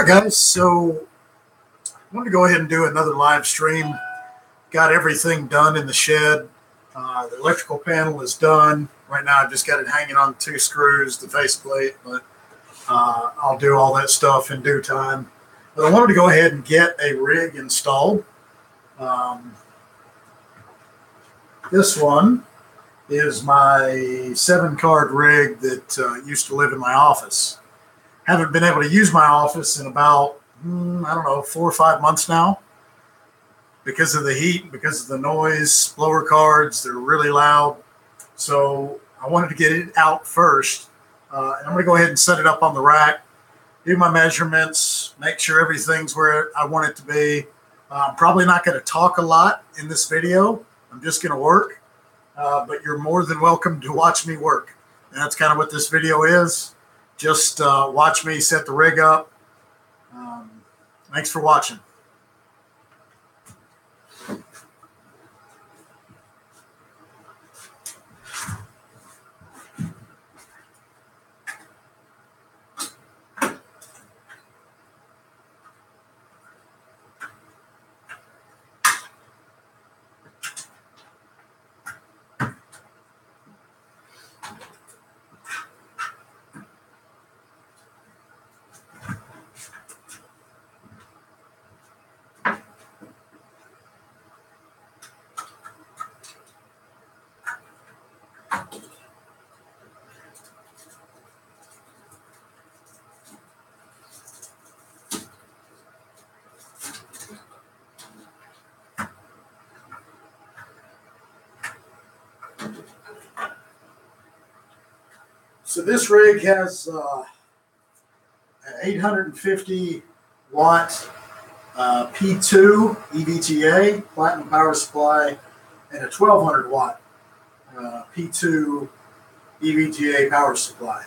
All right, guys. So I wanted to go ahead and do another live stream. Got everything done in the shed. The electrical panel is done. Right now, I've just got it hanging on 2 screws, the faceplate, but I'll do all that stuff in due time. But I wanted to go ahead and get a rig installed. This one is my 7-card rig that used to live in my office. Haven't been able to use my office in about, I don't know, 4 or 5 months now because of the heat, because of the noise. Blower cards, they're really loud. So I wanted to get it out first. And I'm going to go ahead and set it up on the rack, do my measurements, make sure everything's where I want it to be. I'm probably not going to talk a lot in this video. I'm just going to work. But you're more than welcome to watch me work. And that's kind of what this video is. Just watch me set the rig up. Thanks for watching. So this rig has an 850 watt P2 EVGA platinum power supply and a 1200 watt P2 EVGA power supply.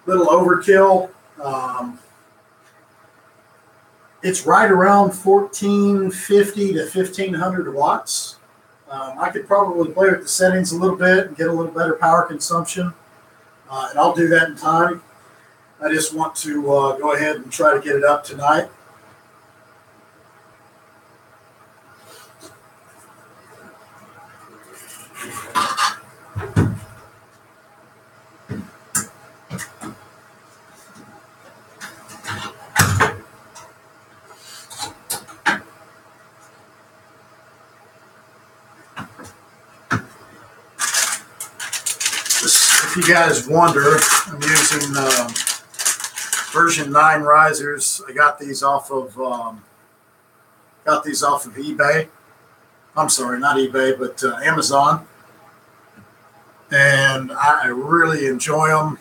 Little overkill. It's right around 1450 to 1500 watts. I could probably play with the settings a little bit and get a little better power consumption. And I'll do that in time. I just want to go ahead and try to get it up tonight. If you guys wonder, I'm using version 9 risers. I got these off of eBay. I'm sorry, not eBay, but Amazon. And I really enjoy them.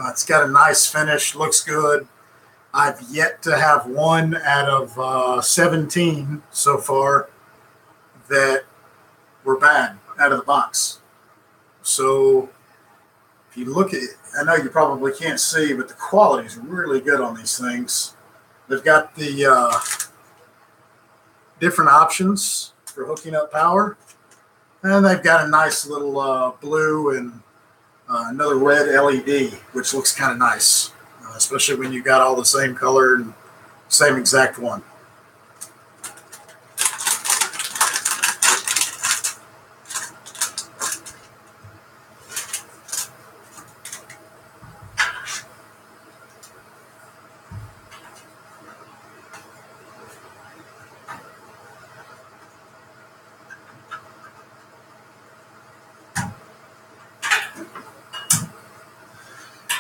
It's got a nice finish, looks good. I've yet to have one out of 17 so far that were bad out of the box. So if you look at it, I know you probably can't see, but the quality is really good on these things. They've got the different options for hooking up power. And they've got a nice little blue and another red LED, which looks kind of nice, especially when you got all the same color and same exact one.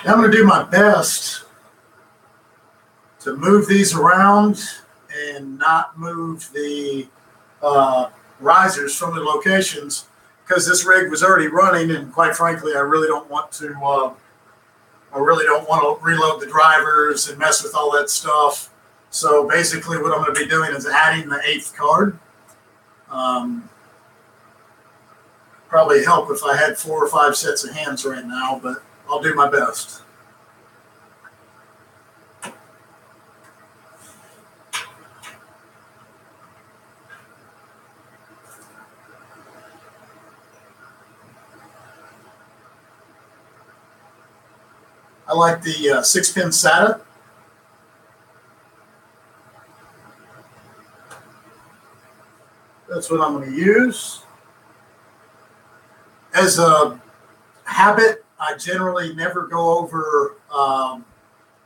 I'm going to do my best to move these around and not move the risers from the locations because this rig was already running, and quite frankly, I really don't want to reload the drivers and mess with all that stuff. So basically, what I'm going to be doing is adding the 8th card. Probably help if I had 4 or 5 sets of hands right now, but I'll do my best. I like the 6-pin SATA. That's what I'm going to use. As a habit, I generally never go over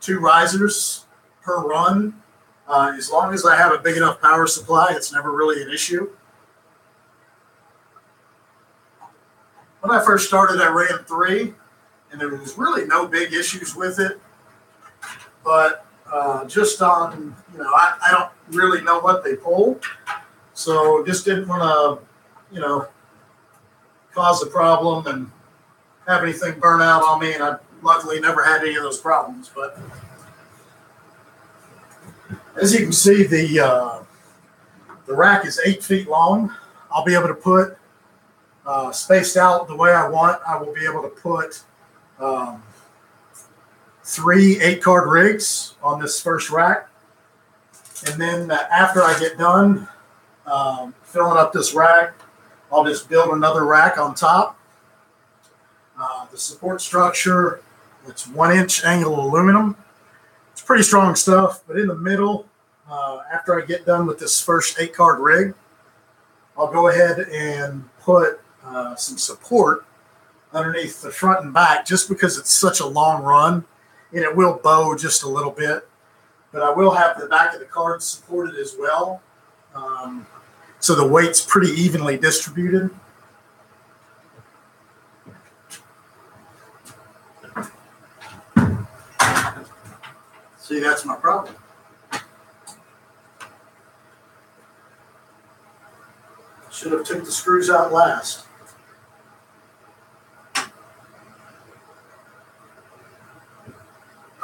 2 risers per run. As long as I have a big enough power supply, it's never really an issue. When I first started, I ran 3, and there was really no big issues with it. But just on, I don't really know what they pull. So just didn't want to, cause a problem and have anything burn out on me. And I luckily never had any of those problems. But as you can see, the rack is 8 feet long. I'll be able to put spaced out the way I want. I will be able to put 3 8-card rigs on this first rack. And then after I get done filling up this rack, I'll just build another rack on top. The support structure, it's 1-inch angle aluminum. It's pretty strong stuff, but in the middle, after I get done with this first 8-card rig, I'll go ahead and put some support underneath the front and back, just because it's such a long run, and it will bow just a little bit. But I will have the back of the cards supported as well, so the weight's pretty evenly distributed. See, that's my problem. Should have took the screws out last.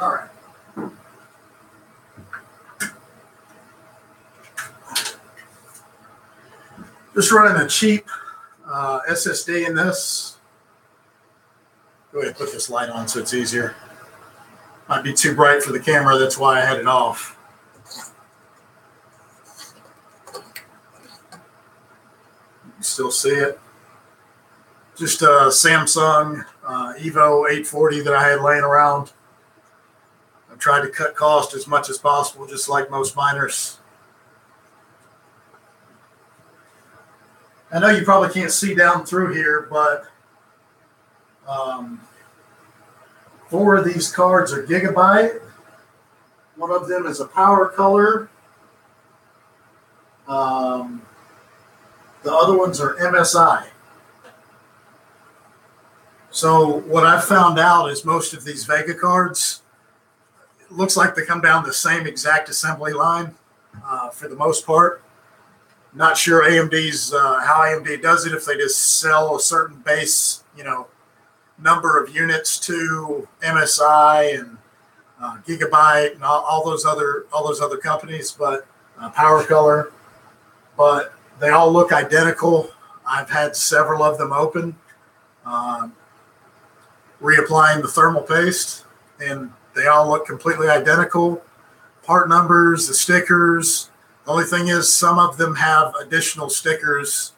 All right. Just running a cheap SSD in this. Go ahead and put this light on so it's easier. Might be too bright for the camera, that's why I had it off. You can still see it. Just a Samsung Evo 840 that I had laying around. I've tried to cut cost as much as possible, just like most miners. I know you probably can't see down through here, but 4 of these cards are gigabyte. One of them is a power color. The other ones are MSI. So what I've found out is most of these Vega cards, it looks like they come down the same exact assembly line for the most part. Not sure AMD's how AMD does it, if they just sell a certain base, number of units to MSI and Gigabyte and all those other companies, but Power Color, but they all look identical. I've had several of them open, reapplying the thermal paste, and they all look completely identical. Part numbers, the stickers. The only thing is some of them have additional stickers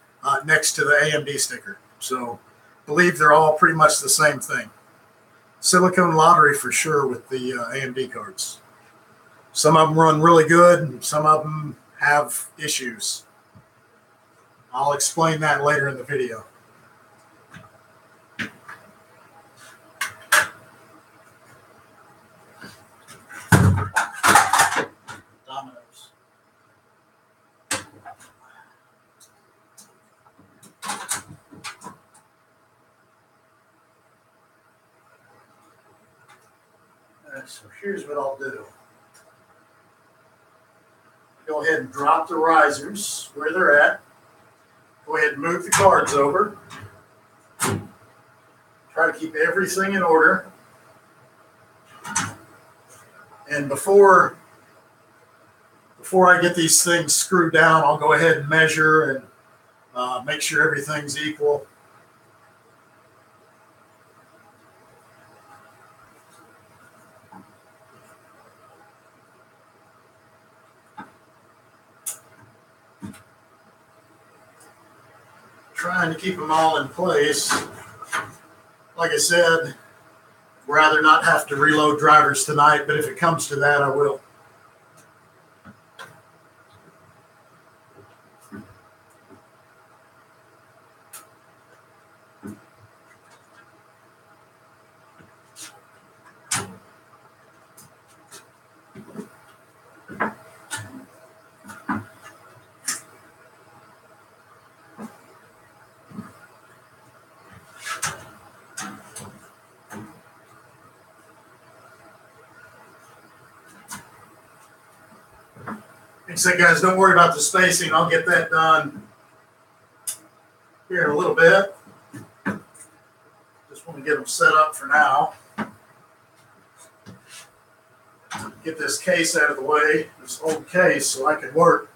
next to the AMD sticker. So I believe they're all pretty much the same thing. Silicone lottery for sure with the AMD cards. Some of them run really good, and some of them have issues. I'll explain that later in the video. Dominoes. So here's what I'll do. Go ahead and drop the risers where they're at. Go ahead and move the cards over. Try to keep everything in order. And before I get these things screwed down, I'll go ahead and measure and make sure everything's equal. Trying to keep them all in place. Like I said, rather not have to reload drivers tonight, but if it comes to that, I will. I said, guys, don't worry about the spacing. I'll get that done here in a little bit. Just want to get them set up for now. Get this case out of the way, this old case, so I can work.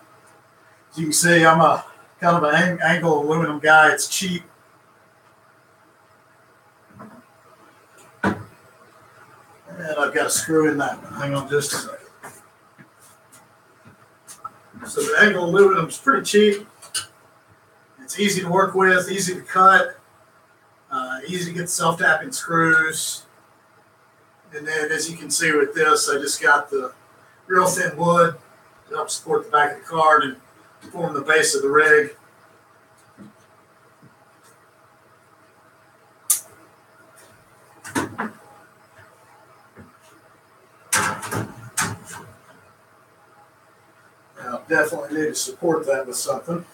As you can see, I'm a kind of an angle aluminum guy. It's cheap. And I've got a screw in that one. Hang on just a second. So the angle aluminum is pretty cheap. It's easy to work with, easy to cut, easy to get self-tapping screws. And then as you can see with this, I just got the real thin wood to help support the back of the card and form the base of the rig. Now, definitely need to support that with something.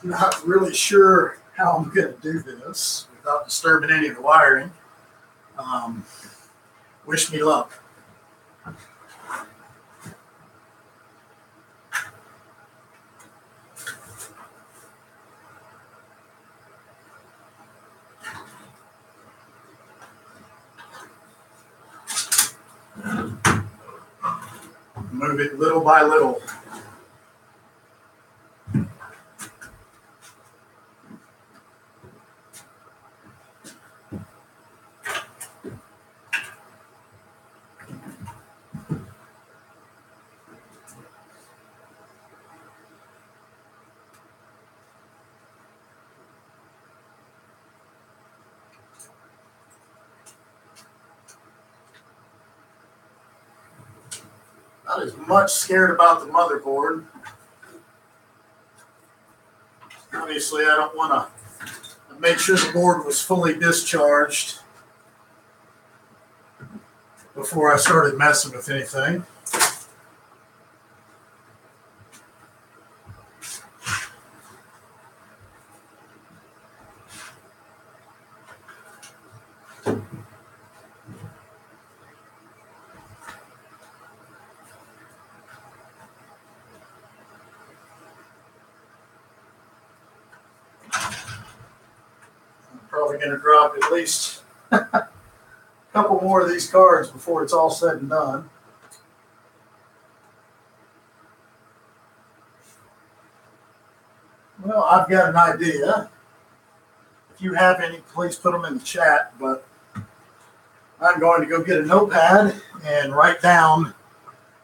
Not really sure how I'm going to do this without disturbing any of the wiring. Wish me luck. Move it little by little. Not as much scared about the motherboard. Obviously, I don't want to make sure the board was fully discharged before I started messing with anything. Probably going to drop at least a couple more of these cards before it's all said and done. Well, I've got an idea. If you have any, please put them in the chat, but I'm going to go get a notepad and write down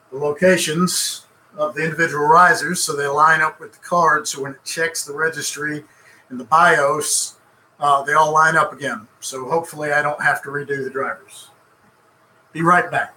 the locations of the individual risers so they line up with the card, so when it checks the registry and the BIOS, they all line up again. So hopefully I don't have to redo the drivers. Be right back.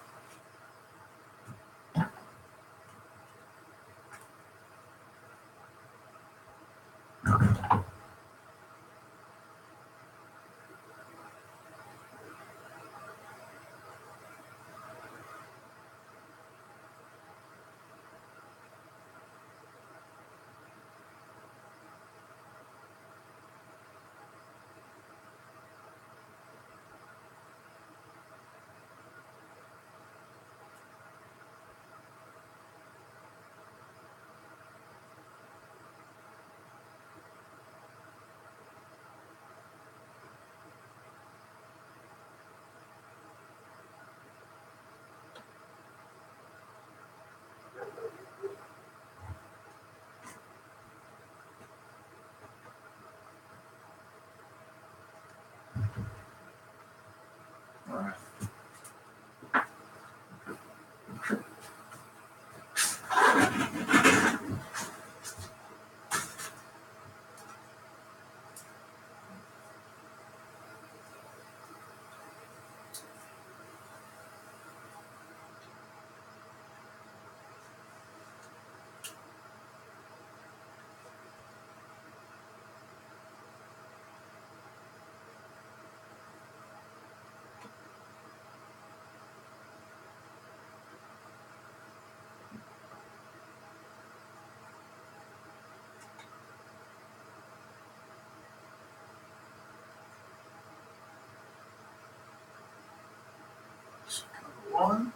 One,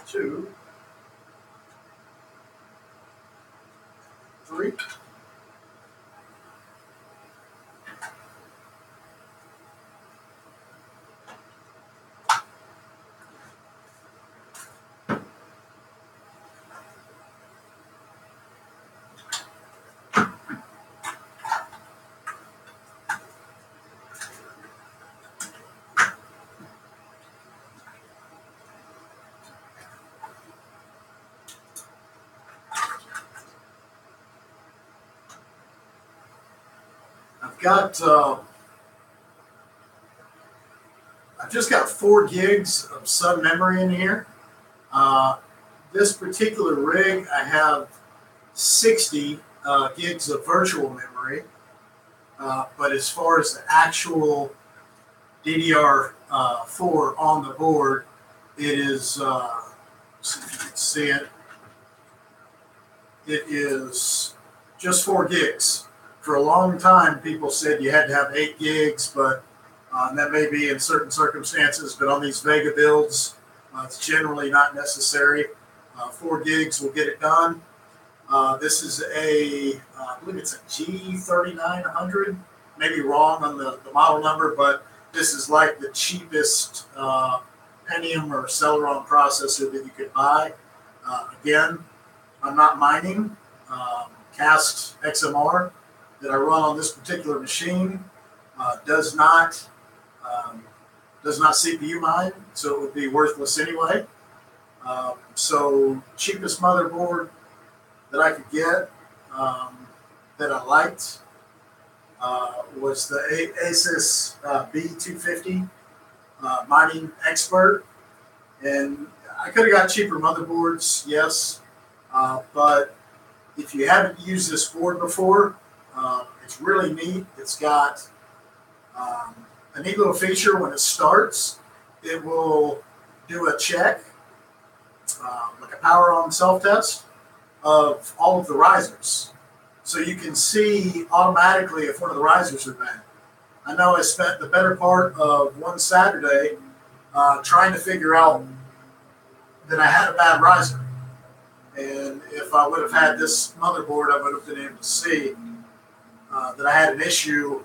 two, three. I've got I've just got 4 gigs of sub memory in here. This particular rig, I have 60 gigs of virtual memory. But as far as the actual DDR4 on the board, it is, see if you can see it, it is just 4 gigs. For a long time, people said you had to have 8 gigs, but that may be in certain circumstances, but on these Vega builds, it's generally not necessary. 4 gigs will get it done. This is I believe it's a G3900. Maybe wrong on the model number, but this is like the cheapest Pentium or Celeron processor that you could buy. Again, I'm not mining. Cast XMR that I run on this particular machine does not CPU mine, so it would be worthless anyway. So cheapest motherboard that I could get that I liked was the Asus B250 Mining Expert. And I could have got cheaper motherboards, yes, but if you haven't used this board before, it's really neat. It's got a neat little feature. When it starts, it will do a check, like a power on self-test of all of the risers. So you can see automatically if one of the risers are bad. I know I spent the better part of one Saturday trying to figure out that I had a bad riser. And if I would have had this motherboard, I would have been able to see that I had an issue.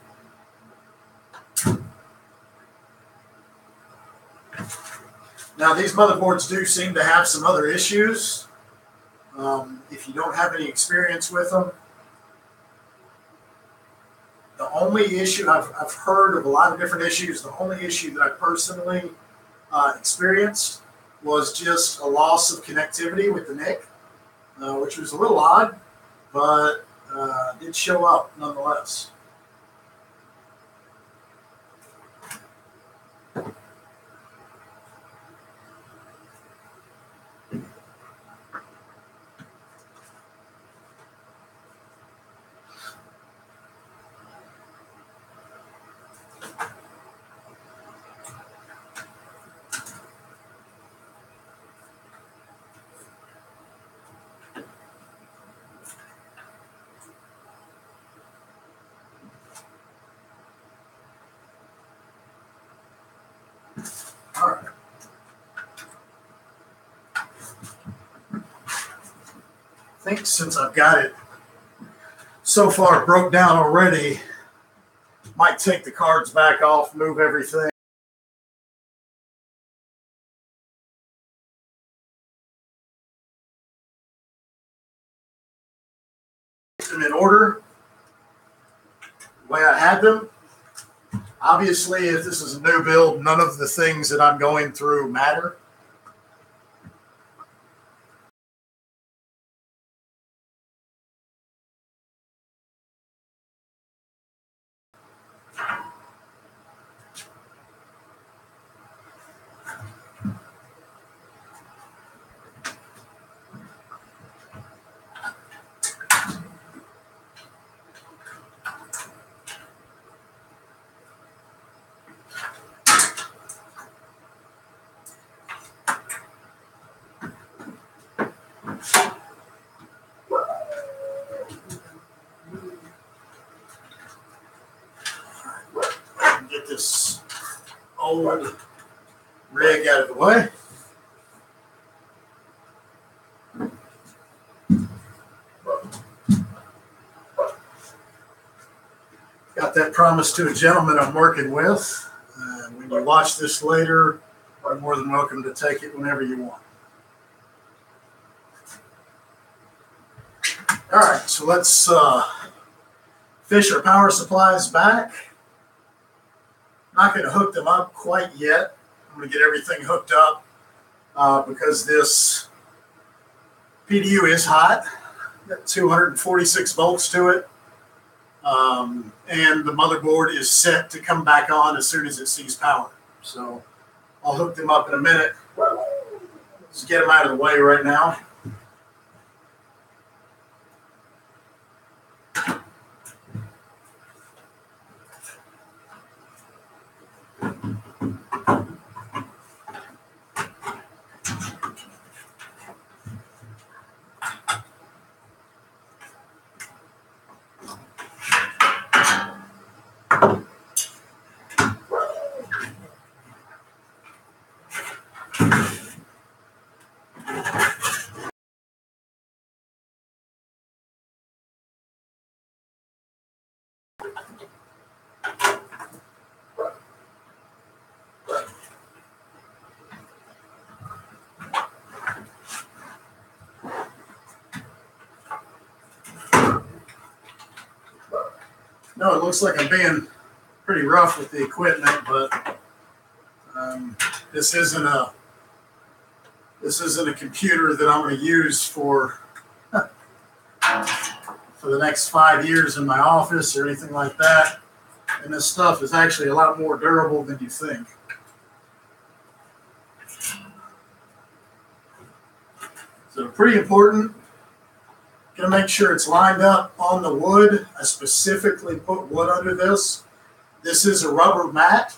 Now, these motherboards do seem to have some other issues. If you don't have any experience with them, the only issue I've heard of a lot of different issues. The only issue that I personally experienced was just a loss of connectivity with the NIC, which was a little odd, but did show up nonetheless. All right. I think since I've got it so far broke down already, might take the cards back off, move everything. In order, the way I had them. Obviously, if this is a new build, none of the things that I'm going through matter. Get this old rig out of the way. Got that promise to a gentleman I'm working with. When you watch this later, you're more than welcome to take it whenever you want. All right, so let's fish our power supplies back. Not going to hook them up quite yet. I'm going to get everything hooked up because this PDU is hot. Got 246 volts to it. And the motherboard is set to come back on as soon as it sees power. So I'll hook them up in a minute. Let's get them out of the way right now. No, it looks like I'm being pretty rough with the equipment, but this isn't a computer that I'm going to use for the next 5 years in my office or anything like that. And this stuff is actually a lot more durable than you think. So pretty important. Going to make sure it's lined up on the wood. I specifically put wood under this. This is a rubber mat,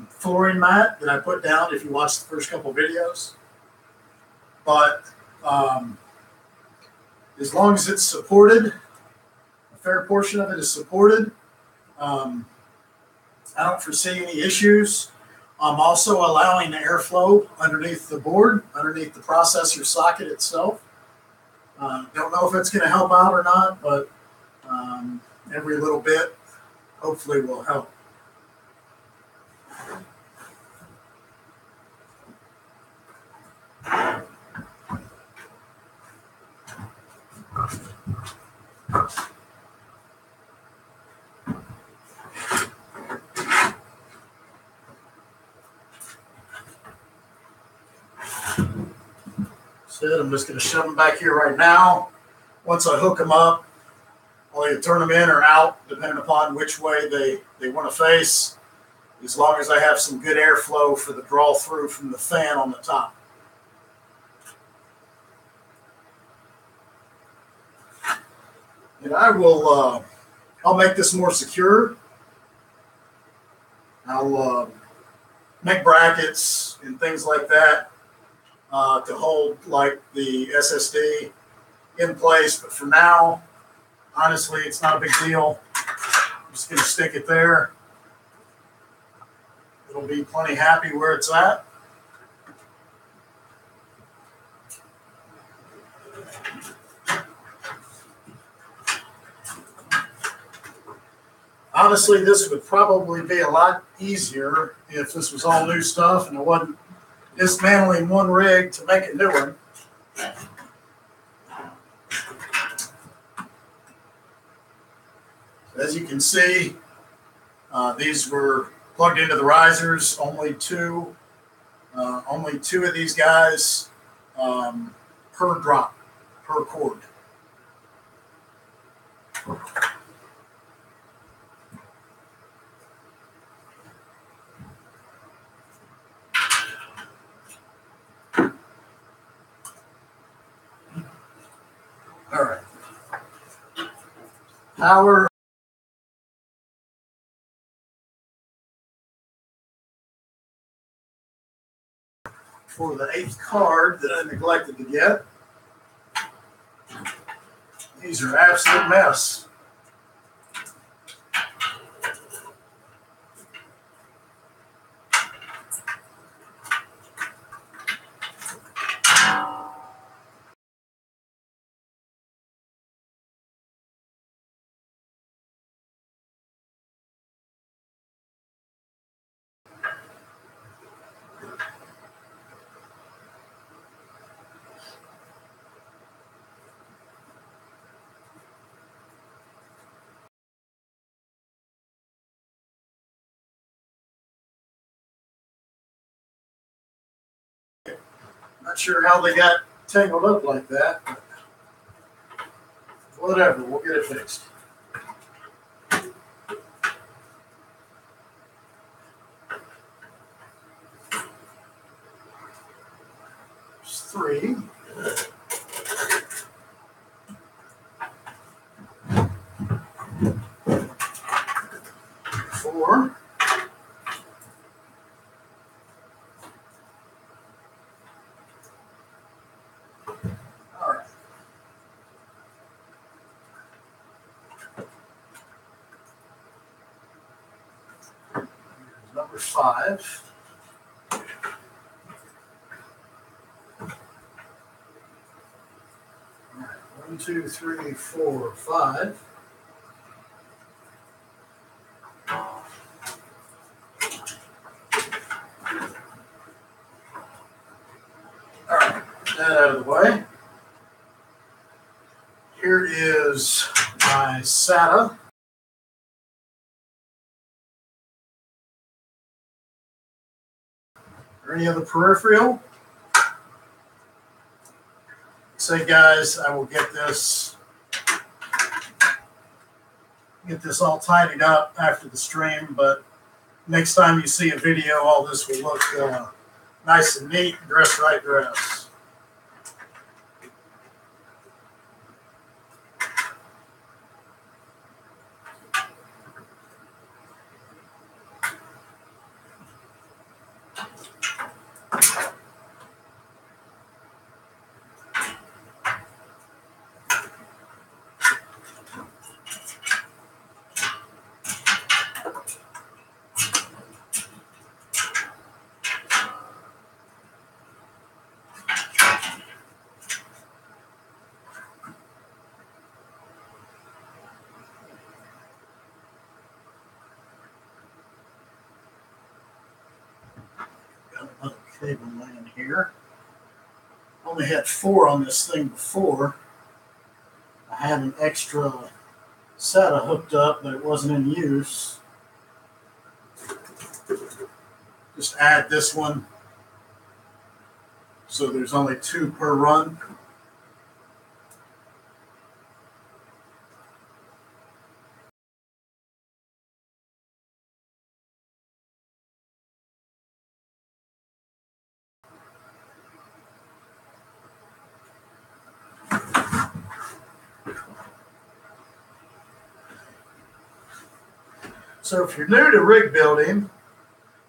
flooring mat that I put down if you watch the first couple videos. But as long as it's supported, a fair portion of it is supported, I don't foresee any issues. I'm also allowing airflow underneath the board, underneath the processor socket itself. Don't know if it's going to help out or not, but every little bit hopefully will help. I'm just going to shove them back here right now. Once I hook them up, I'll either turn them in or out, depending upon which way they want to face, as long as I have some good airflow for the draw through from the fan on the top. And I will, I'll make this more secure. I'll make brackets and things like that to hold like the SSD in place. But for now, honestly, it's not a big deal. I'm just going to stick it there. It'll be plenty happy where it's at. Honestly, this would probably be a lot easier if this was all new stuff and it wasn't dismantling one rig to make a new one. As you can see, these were plugged into the risers. Only two of these guys per drop, per cord. All right. Power. For the 8th card that I neglected to get. These are absolute mess. Not sure how they got tangled up like that, but whatever, we'll get it fixed. There's 3. 4. All right. Here's number 5. All right. 1, 2, 3, 4, 5. All right, that out of the way. Here is my SATA. Or any other peripheral. Say, guys, I will get this all tidied up after the stream, but next time you see a video, all this will look nice and neat, dress right dress. Got another cable laying here. Only had 4 on this thing before. I had an extra SATA hooked up, but it wasn't in use. Just add this one so there's only 2 per run. So if you're new to rig building,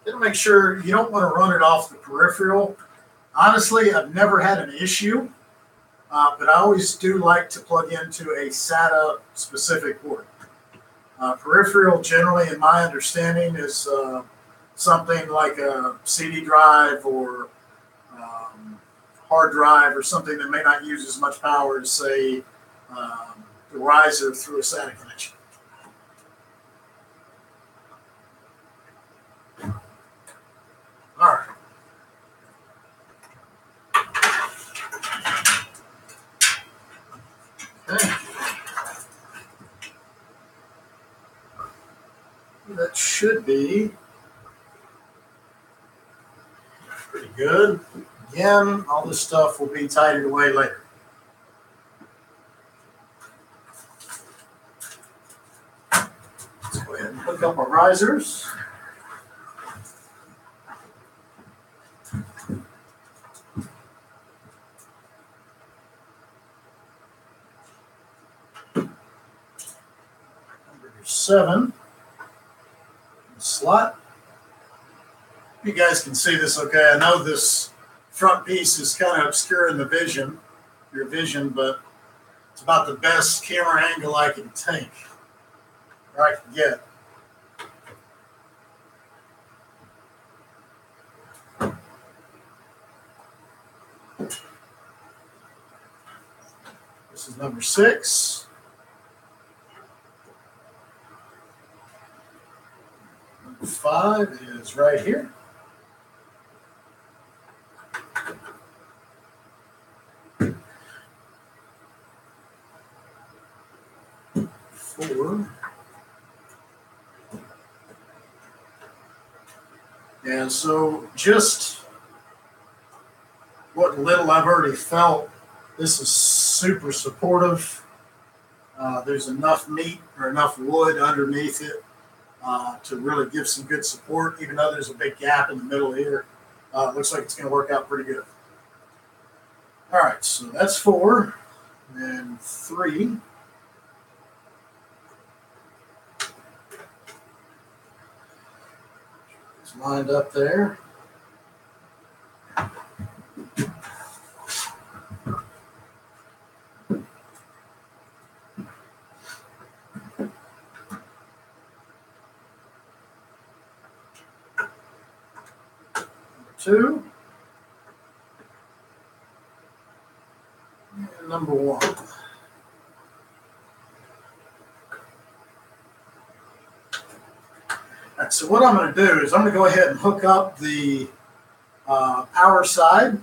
then make sure you don't want to run it off the peripheral. Honestly, I've never had an issue, but I always do like to plug into a SATA specific port. Peripheral, generally, in my understanding, is something like a CD drive or hard drive or something that may not use as much power as, say, the riser through a SATA connection. All right. Okay. That should be pretty good. Again, all this stuff will be tidied away later. Let's go ahead and hook up our risers. Number 7. Slot. You guys can see this okay. I know this front piece is kind of obscuring the vision, your vision, but it's about the best camera angle I can take, or I can get. This is number 6. Number 5 is right here. And so just what little I've already felt, this is super supportive. There's enough meat or enough wood underneath it to really give some good support, even though there's a big gap in the middle here. It looks like it's going to work out pretty good. All right, so that's 4. And 3. It's lined up there. Two. And number 1. All right, so what I'm going to do is I'm going to go ahead and hook up the power side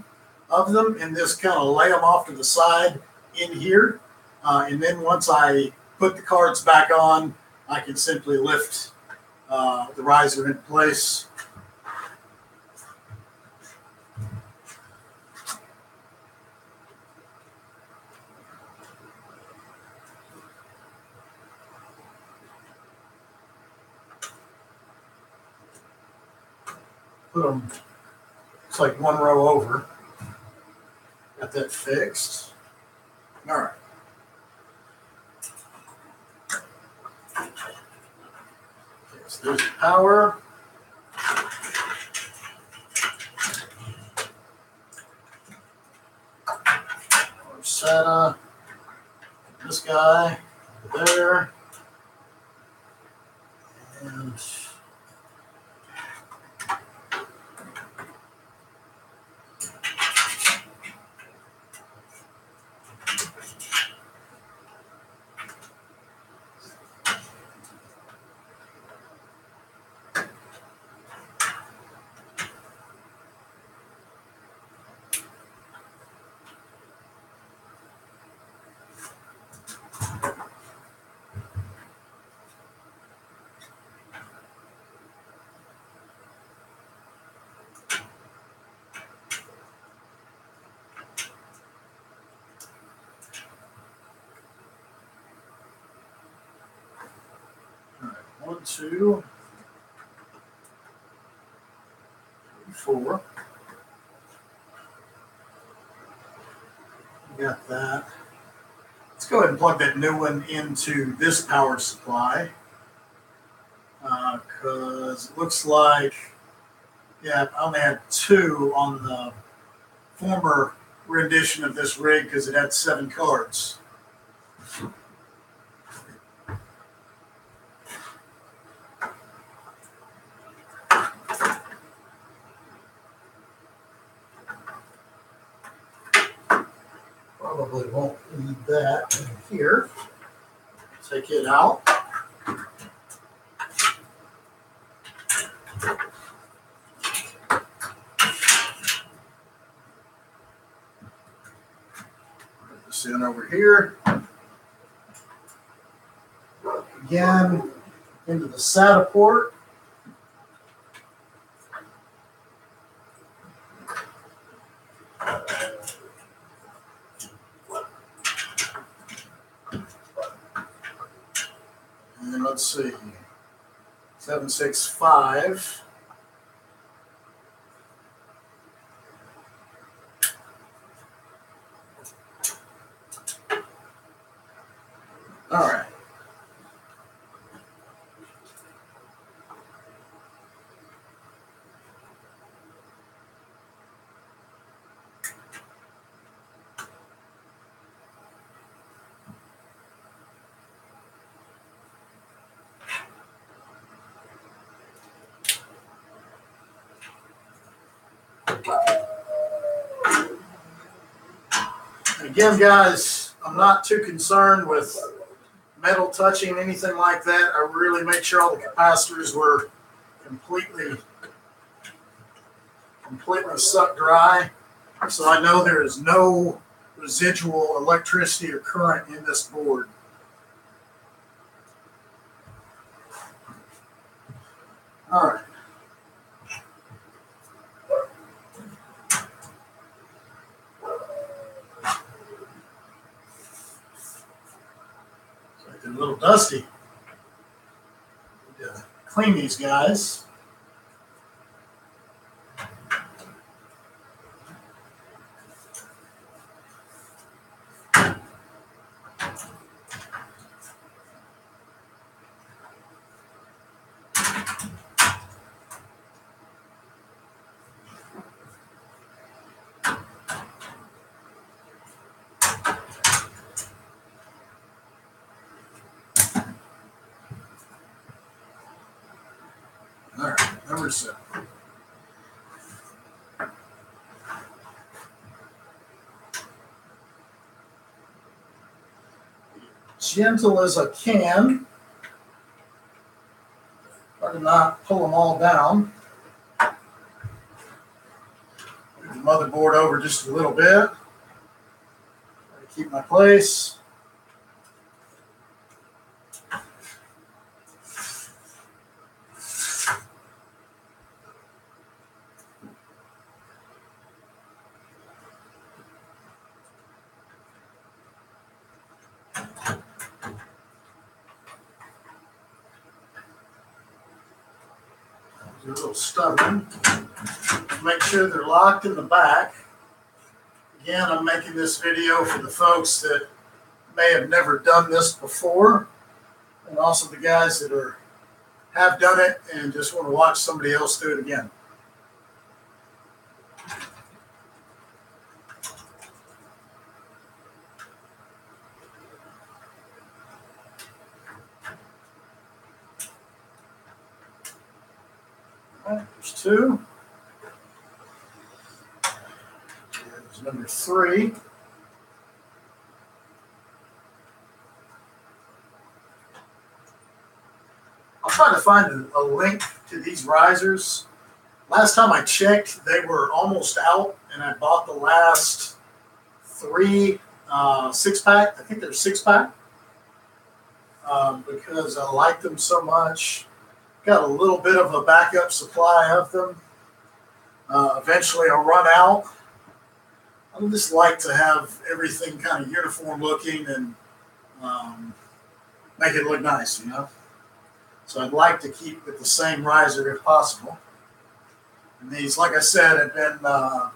of them and just kind of lay them off to the side in here. And then once I put the cards back on, I can simply lift the riser in place. Put them, it's like 1 row over. Got that fixed. All right. Okay, so there's the power. SATA. This guy there. And one, 2, 3, 4. Got that. Let's go ahead and plug that new one into this power supply. Because it looks like, yeah, I only had 2 on the former rendition of this rig because it had 7 cards. Probably won't need that in here. Take it out. Put this in over here. Again, into the SATA port. And let's see, 765. All right. Again, guys, I'm not too concerned with metal touching, anything like that. I really make sure all the capacitors were completely sucked dry. So I know there is no residual electricity or current in this board. All right. dusty. Need to clean these guys. All right, number 7. Gentle as I can. Try to not pull them all down. Move the motherboard over just a little bit. Try to keep my place. They're a little stubborn. Make sure they're locked in the back. Again, I'm making this video for the folks that may have never done this before, and also the guys that have done it and just want to watch somebody else do it again. All right, there's 2. There's number 3. I'll try to find a link to these risers. Last time I checked, they were almost out, and I bought the last 3 6-pack. I think they're 6-pack because I like them so much. Got a little bit of a backup supply of them. Eventually I'll run out. I just like to have everything kind of uniform looking and make it look nice, you know. So I'd like to keep with the same riser if possible. And these, like I said, have been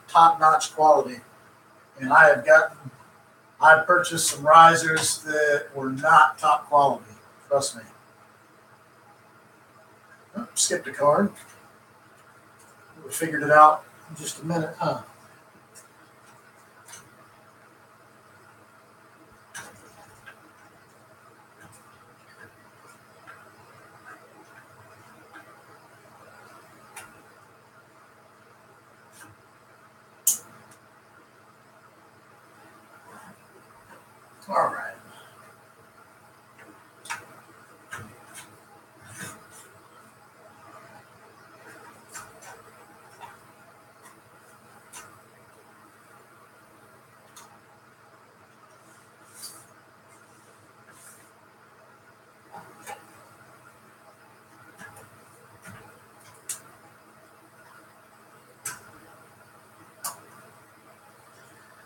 top-notch quality. And I've purchased some risers that were not top quality. Trust me. Oh, skipped a card. We figured it out in just a minute, huh? All right.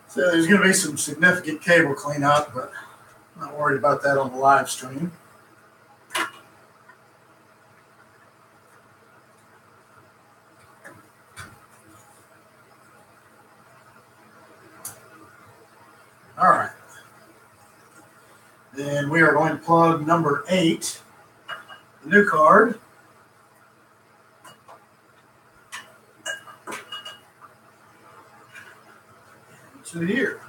So there's going to be some significant cable cleanup, but I'm not worried about that on the live stream. All right. Then we are going to plug number 8, the new card. To here.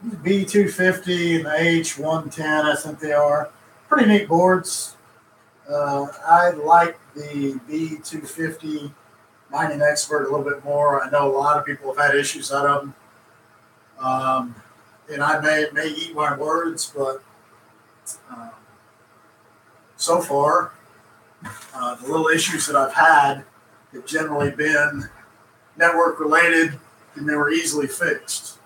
The B250 and the H110, I think they are. Pretty neat boards. I like the B250 Mining Expert a little bit more. I know a lot of people have had issues out of them. And I may eat my words, but so far, the little issues that I've had have generally been network related, and they were easily fixed.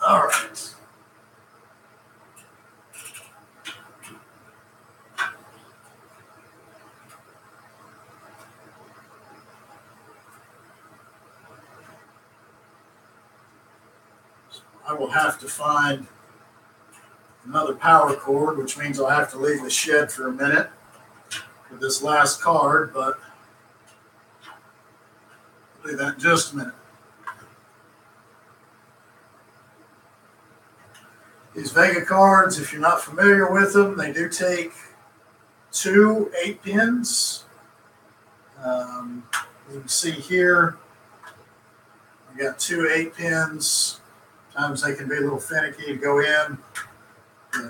All right. I will have to find another power cord, which means I'll have to leave the shed for a minute for this last card, but I'll do that in just a minute. These Vega cards, if you're not familiar with them, they do take 2 8-pins. You can see here, we got 2 8-pins. Sometimes they can be a little finicky to go in.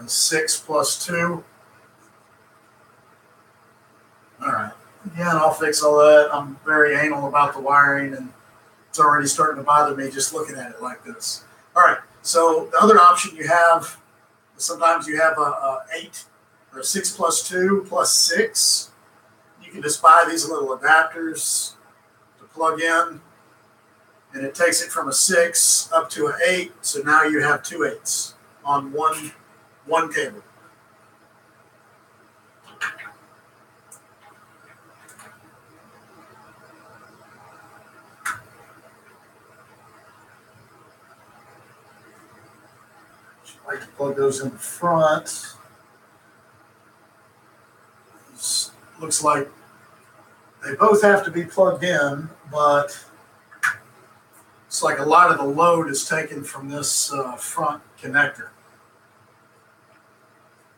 6 plus 2. All right. Again, I'll fix all that. I'm very anal about the wiring, and it's already starting to bother me just looking at it like this. All right. So the other option you have, sometimes you have a 8 or a 6 plus 2 plus 6. You can just buy these little adapters to plug in, and it takes it from a 6 up to an 8. So now you have 2 8s on one cable. I like to plug those in the front. This looks like they both have to be plugged in, but it's like a lot of the load is taken from this front connector.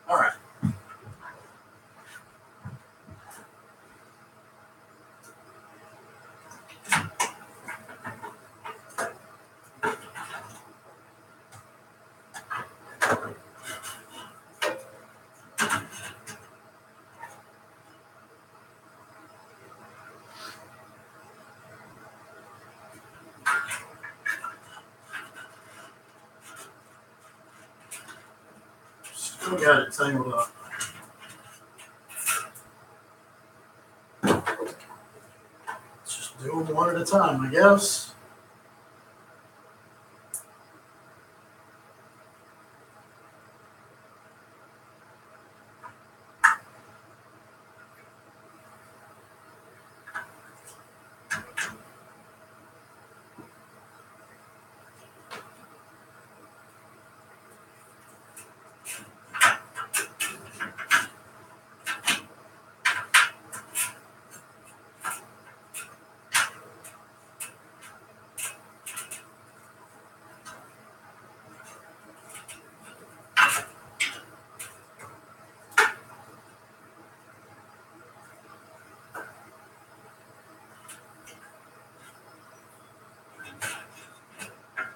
All right. Still got it tangled up. Let's just do them one at a time, I guess.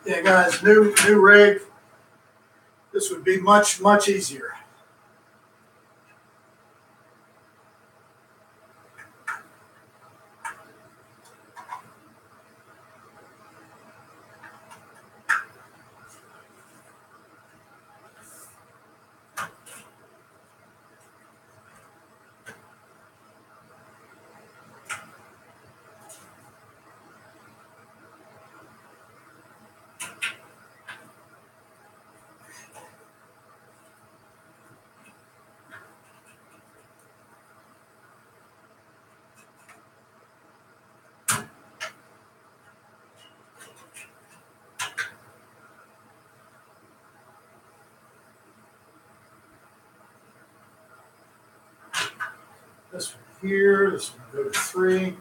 Yeah, guys, new rig. This would be much easier. This one here, this one go to 3.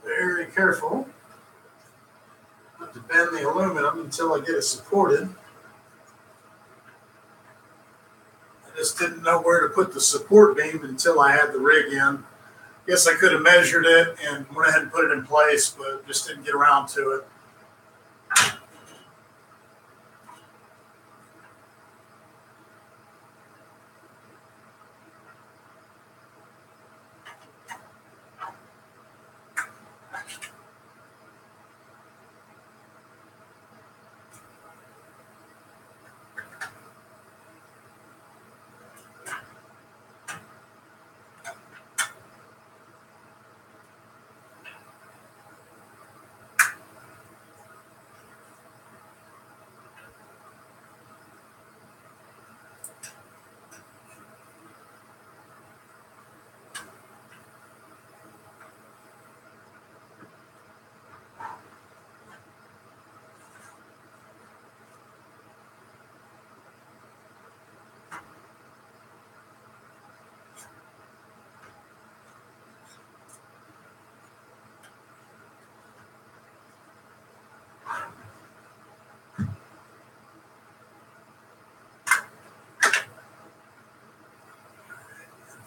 Very careful not to bend the aluminum until I get it supported. I just didn't know where to put the support beam until I had the rig in. Guess I could have measured it and went ahead and put it in place, but just didn't get around to it.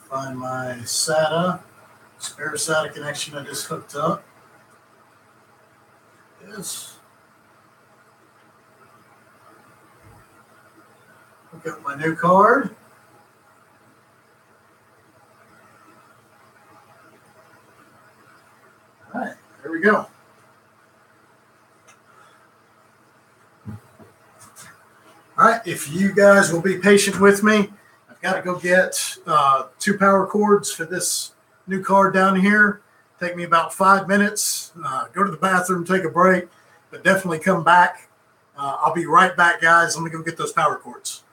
Find my SATA, spare SATA connection I just hooked up. Yes. Hook up my new card. All right, there we go. All right, if you guys will be patient with me, I've got to go get 2 power cords for this new card down here. Take me about 5 minutes. Go to the bathroom, take a break, but definitely come back. I'll be right back, guys. Let me go get those power cords.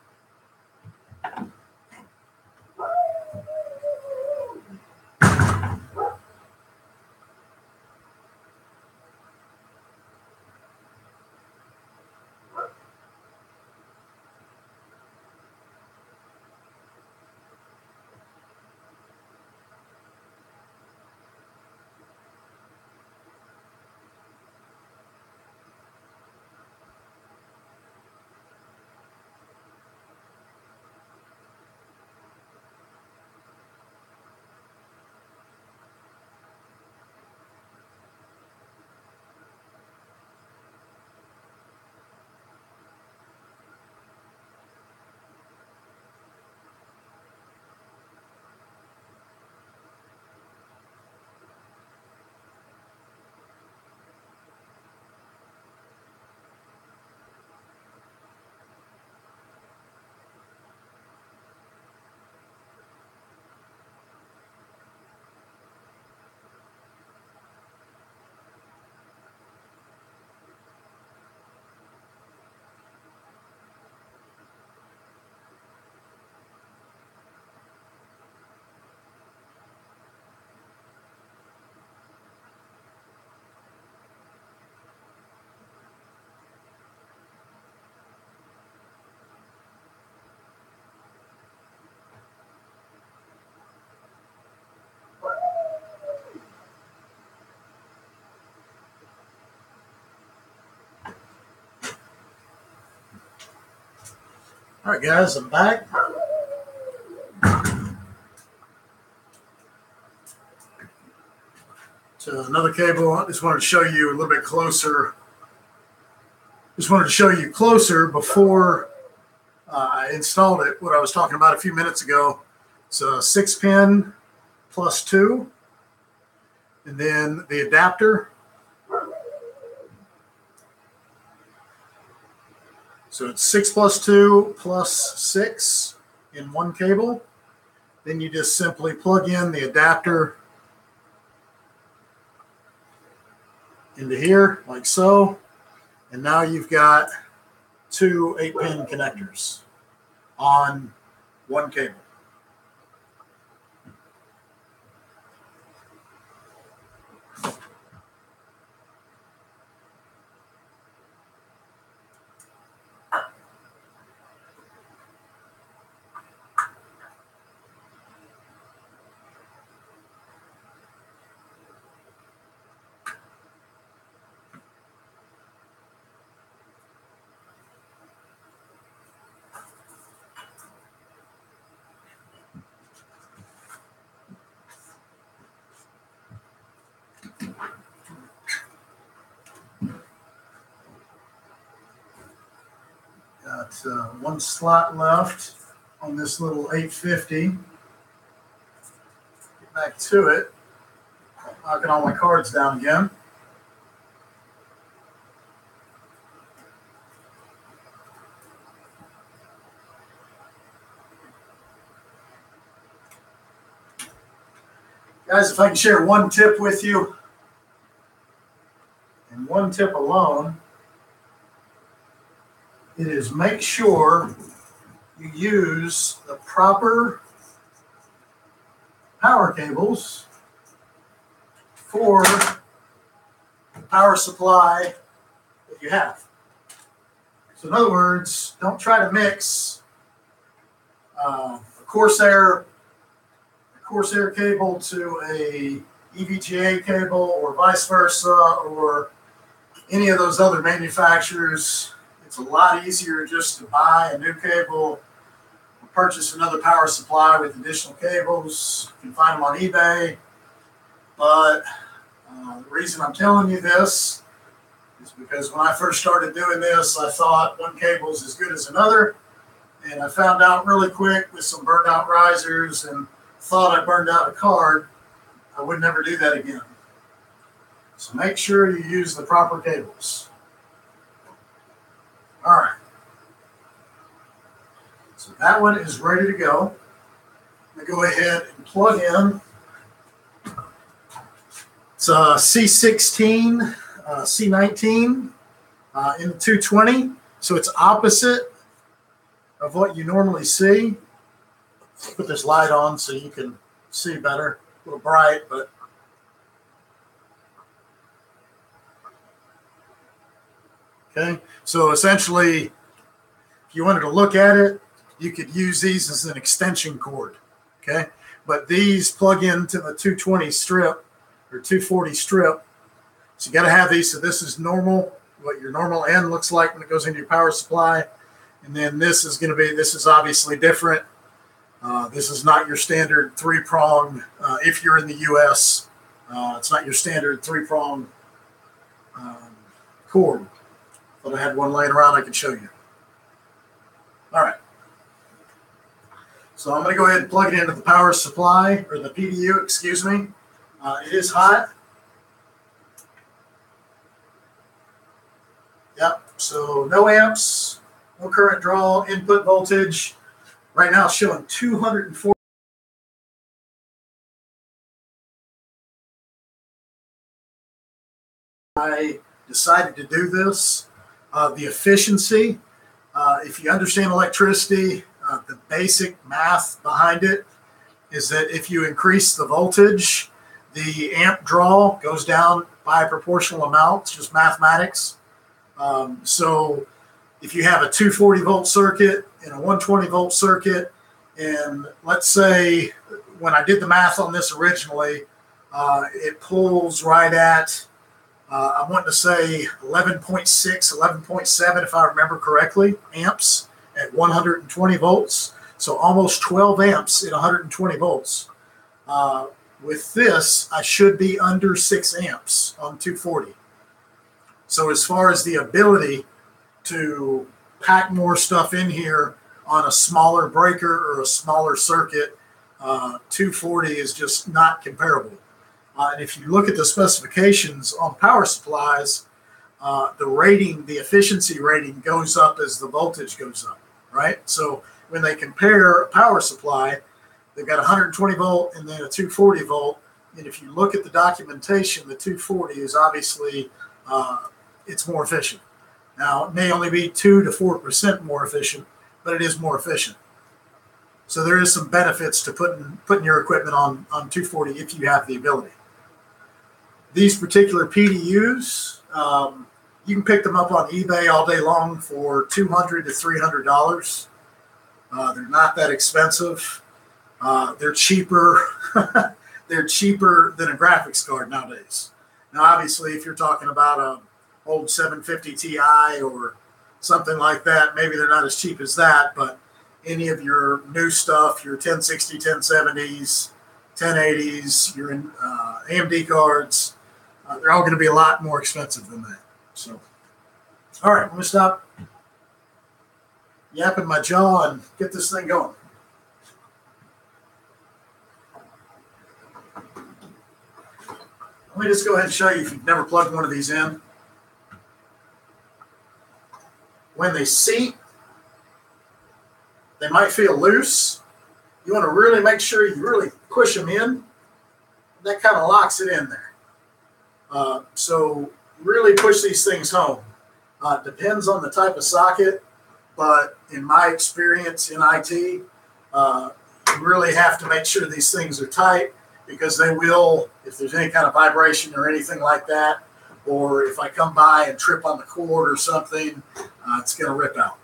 All right, guys, I'm back. So another cable. I just wanted to show you a little bit closer. Just wanted to show you closer before I installed it, what I was talking about a few minutes ago. It's a 6-pin plus 2. And then the adapter. So it's 6 plus 2 plus 6 in one cable. Then you just simply plug in the adapter into here, like so. And now you've got 2 8-pin connectors on one cable. Got one slot left on this little 850. Get back to it. Knocking all my cards down again. Guys, if I can share one tip with you, and one tip alone, it is make sure you use the proper power cables for the power supply that you have. So in other words, don't try to mix a Corsair cable to a EVGA cable or vice versa, or any of those other manufacturers. It's a lot easier just to buy a new cable, purchase another power supply with additional cables. You can find them on eBay. But the reason I'm telling you this is because when I first started doing this, I thought one cable is as good as another. And I found out really quick with some burned out risers and thought I burned out a card. I would never do that again. So make sure you use the proper cables. All right. So that one is ready to go. I'm going to go ahead and plug in. It's a C16, C19 in the 220. So it's opposite of what you normally see. Put this light on so you can see better. A little bright, but okay. So essentially, if you wanted to look at it, you could use these as an extension cord. Okay. But these plug into the 220 strip or 240 strip. So you got to have these. So this is normal, what your normal end looks like when it goes into your power supply. And then this is going to be, this is obviously different. This is not your standard three-prong. If you're in the U.S., it's not your standard three-prong cord. But I had one laying around I could show you. All right. So I'm going to go ahead and plug it into the power supply, or the PDU, excuse me. It is hot. Yep. So no amps, no current draw, input voltage. Right now it's showing 240. I decided to do this. The efficiency, if you understand electricity, the basic math behind it is that if you increase the voltage, the amp draw goes down by a proportional amount. It's just mathematics. So if you have a 240 volt circuit and a 120 volt circuit, and let's say when I did the math on this originally, it pulls right at, I want to say 11.6, 11.7, if I remember correctly, amps at 120 volts. So almost 12 amps at 120 volts. With this, I should be under 6 amps on 240. So as far as the ability to pack more stuff in here on a smaller breaker or a smaller circuit, 240 is just not comparable. And if you look at the specifications on power supplies, the rating, the efficiency rating goes up as the voltage goes up, right? So when they compare a power supply, they've got 120 volt and then a 240 volt. And if you look at the documentation, the 240 is obviously, it's more efficient. Now, it may only be 2 to 4% more efficient, but it is more efficient. So there is some benefits to putting your equipment on 240 if you have the ability. These particular PDUs, you can pick them up on eBay all day long for $200 to $300. They're not that expensive. They're cheaper. They're cheaper than a graphics card nowadays. Now, obviously, if you're talking about an old 750 Ti or something like that, maybe they're not as cheap as that. But any of your new stuff, your 1060, 1070s, 1080s, your AMD cards, they're all going to be a lot more expensive than that. So, all right, I'm going to stop yapping my jaw and get this thing going. Let me just go ahead and show you if you've never plugged one of these in. When they seat, they might feel loose. You want to really make sure you really push them in. That kind of locks it in there. So really push these things home. Depends on the type of socket, but in my experience in IT, you really have to make sure these things are tight, because they will, if there's any kind of vibration or anything like that, or if I come by and trip on the cord or something, it's going to rip out.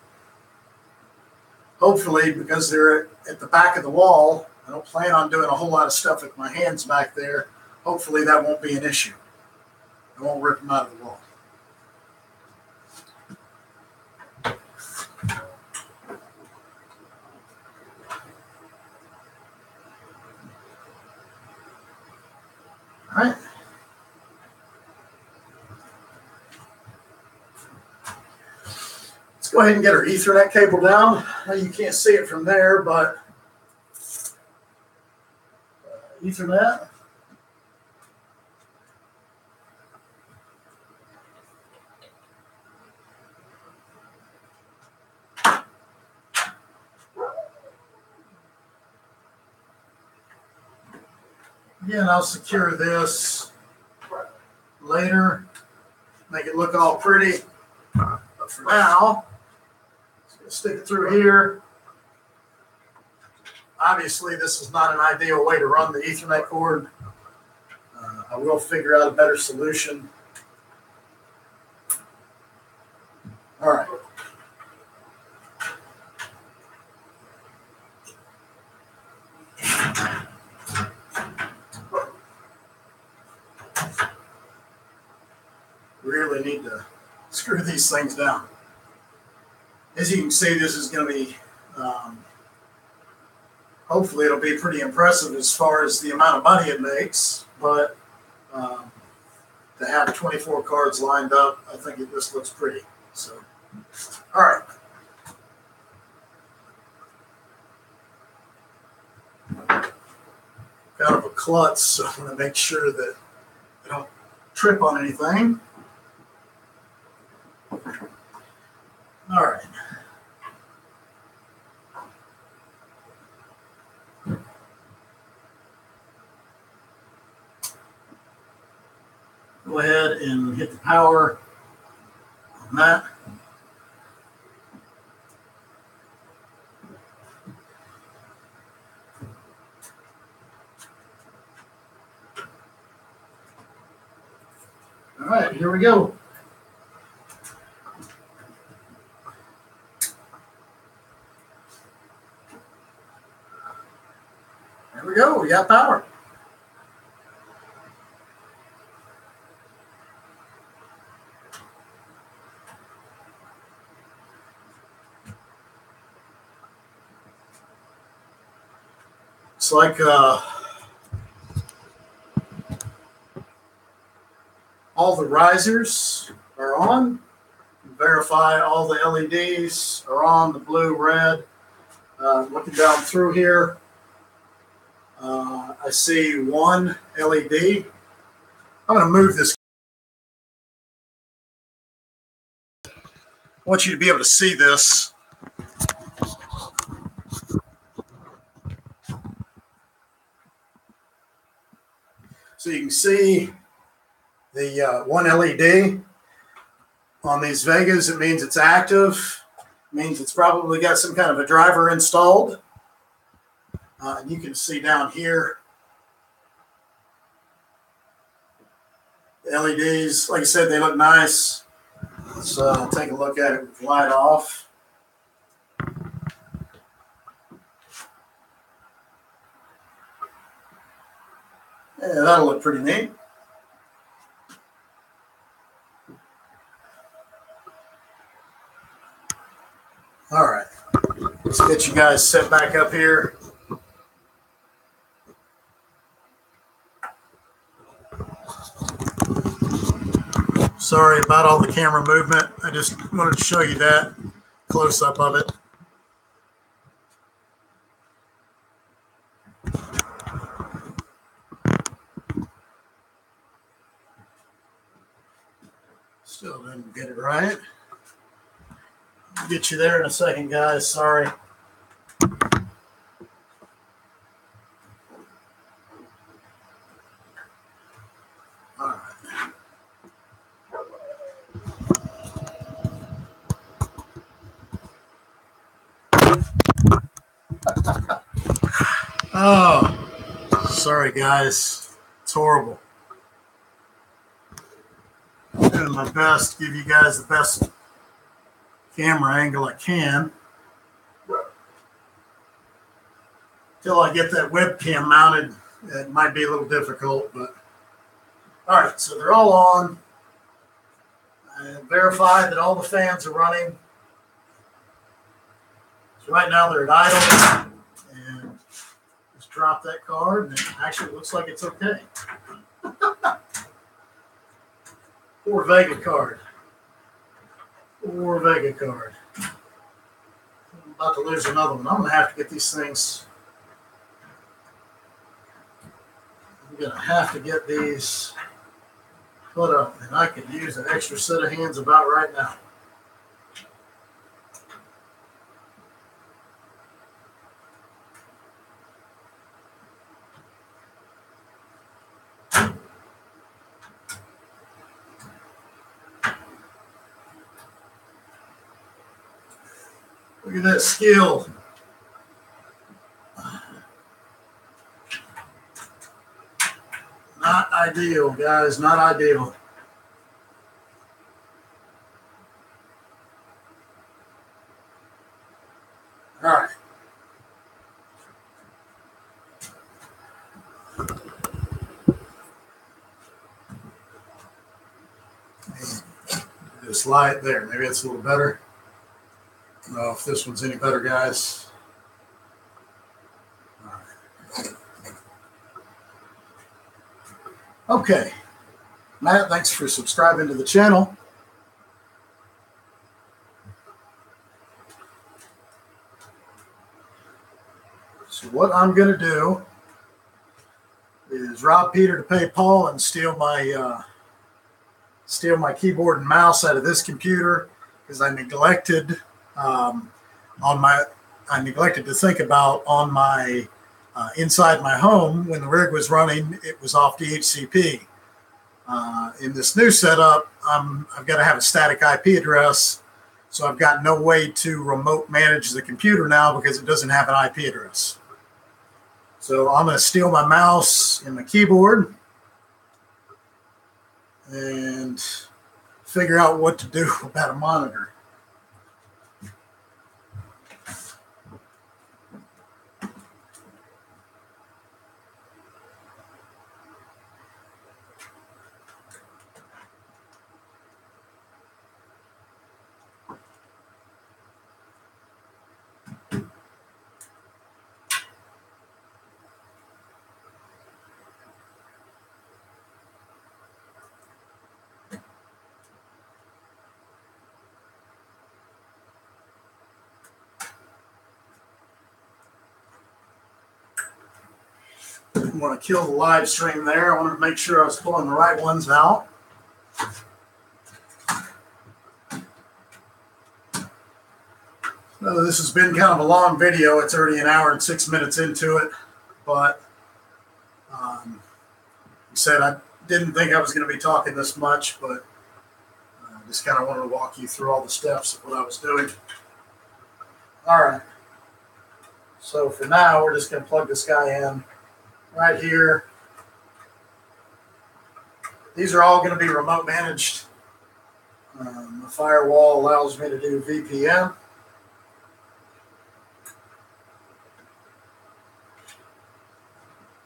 Hopefully, because they're at the back of the wall, I don't plan on doing a whole lot of stuff with my hands back there. Hopefully that won't be an issue. I won't rip them out of the wall. go ahead and get our Ethernet cable down. Now you can't see it from there, but Ethernet. Again, I'll secure this later, make it look all pretty. But for now, just stick it through here. Obviously, this is not an ideal way to run the Ethernet cord. I will figure out a better solution. All right. Really need to screw these things down. As you can see, this is going to be, hopefully it'll be pretty impressive as far as the amount of money it makes, but to have 24 cards lined up, I think it just looks pretty. So, all right. Kind of a klutz, so I'm going to make sure that I don't trip on anything. All right. Go ahead and hit the power on that. All right, here we go. There we go. We got power. It's like all the risers are on. Verify all the LEDs are on, the blue, red. Looking down through here, I see one LED. I'm going to move this. I want you to be able to see this. So you can see the one LED on these Vegas. It means it's active. It means it's probably got some kind of a driver installed. And you can see down here the LEDs. Like I said, they look nice. Let's take a look at it with the light off. Yeah, that'll look pretty neat. All right, let's get you guys set back up here. Sorry about all the camera movement. I just wanted to show you that close-up of it. Still didn't get it right. I'll get you there in a second, guys. Sorry. All right. Oh, sorry, guys. It's horrible. I'm doing my best to give you guys the best camera angle I can. Till I get that webcam mounted, it might be a little difficult, but all right, so they're all on. I verified that all the fans are running. So right now they're at idle, and just drop that card, and it actually looks like it's okay. Poor Vega card. Poor Vega card. About to lose another one. I'm going to have to get these things. I'm going to have to get these put up, and I could use an extra set of hands about right now. Look at that skill. Not ideal, guys. Not ideal. All right. This light there. Maybe it's a little better. I don't know if this one's any better, guys. All right. Okay. Matt, thanks for subscribing to the channel. So what I'm going to do is rob Peter to pay Paul and steal my keyboard and mouse out of this computer because I neglected to think about on my inside my home when the rig was running, it was off DHCP. In this new setup, I've got to have a static IP address, so I've got no way to remote manage the computer now because it doesn't have an IP address. So I'm going to steal my mouse and my keyboard and figure out what to do about a monitor. I want to kill the live stream there. I want to make sure I was pulling the right ones out. So this has been kind of a long video. It's already an hour and 6 minutes into it. But like I said, I didn't think I was going to be talking this much, but I just kind of wanted to walk you through all the steps of what I was doing. All right. So for now, we're just going to plug this guy in right here. These are all going to be remote managed. The firewall allows me to do VPN.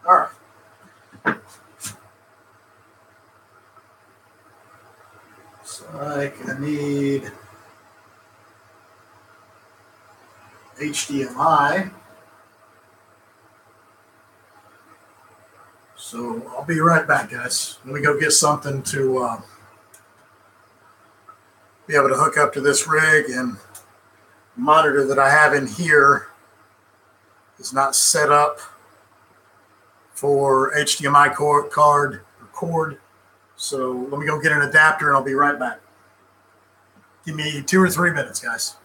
All right. So I need HDMI. So I'll be right back, guys. Let me go get something to be able to hook up to this rig, and the monitor that I have in here is not set up for HDMI cord. So let me go get an adapter and I'll be right back. Give me 2 or 3 minutes, guys.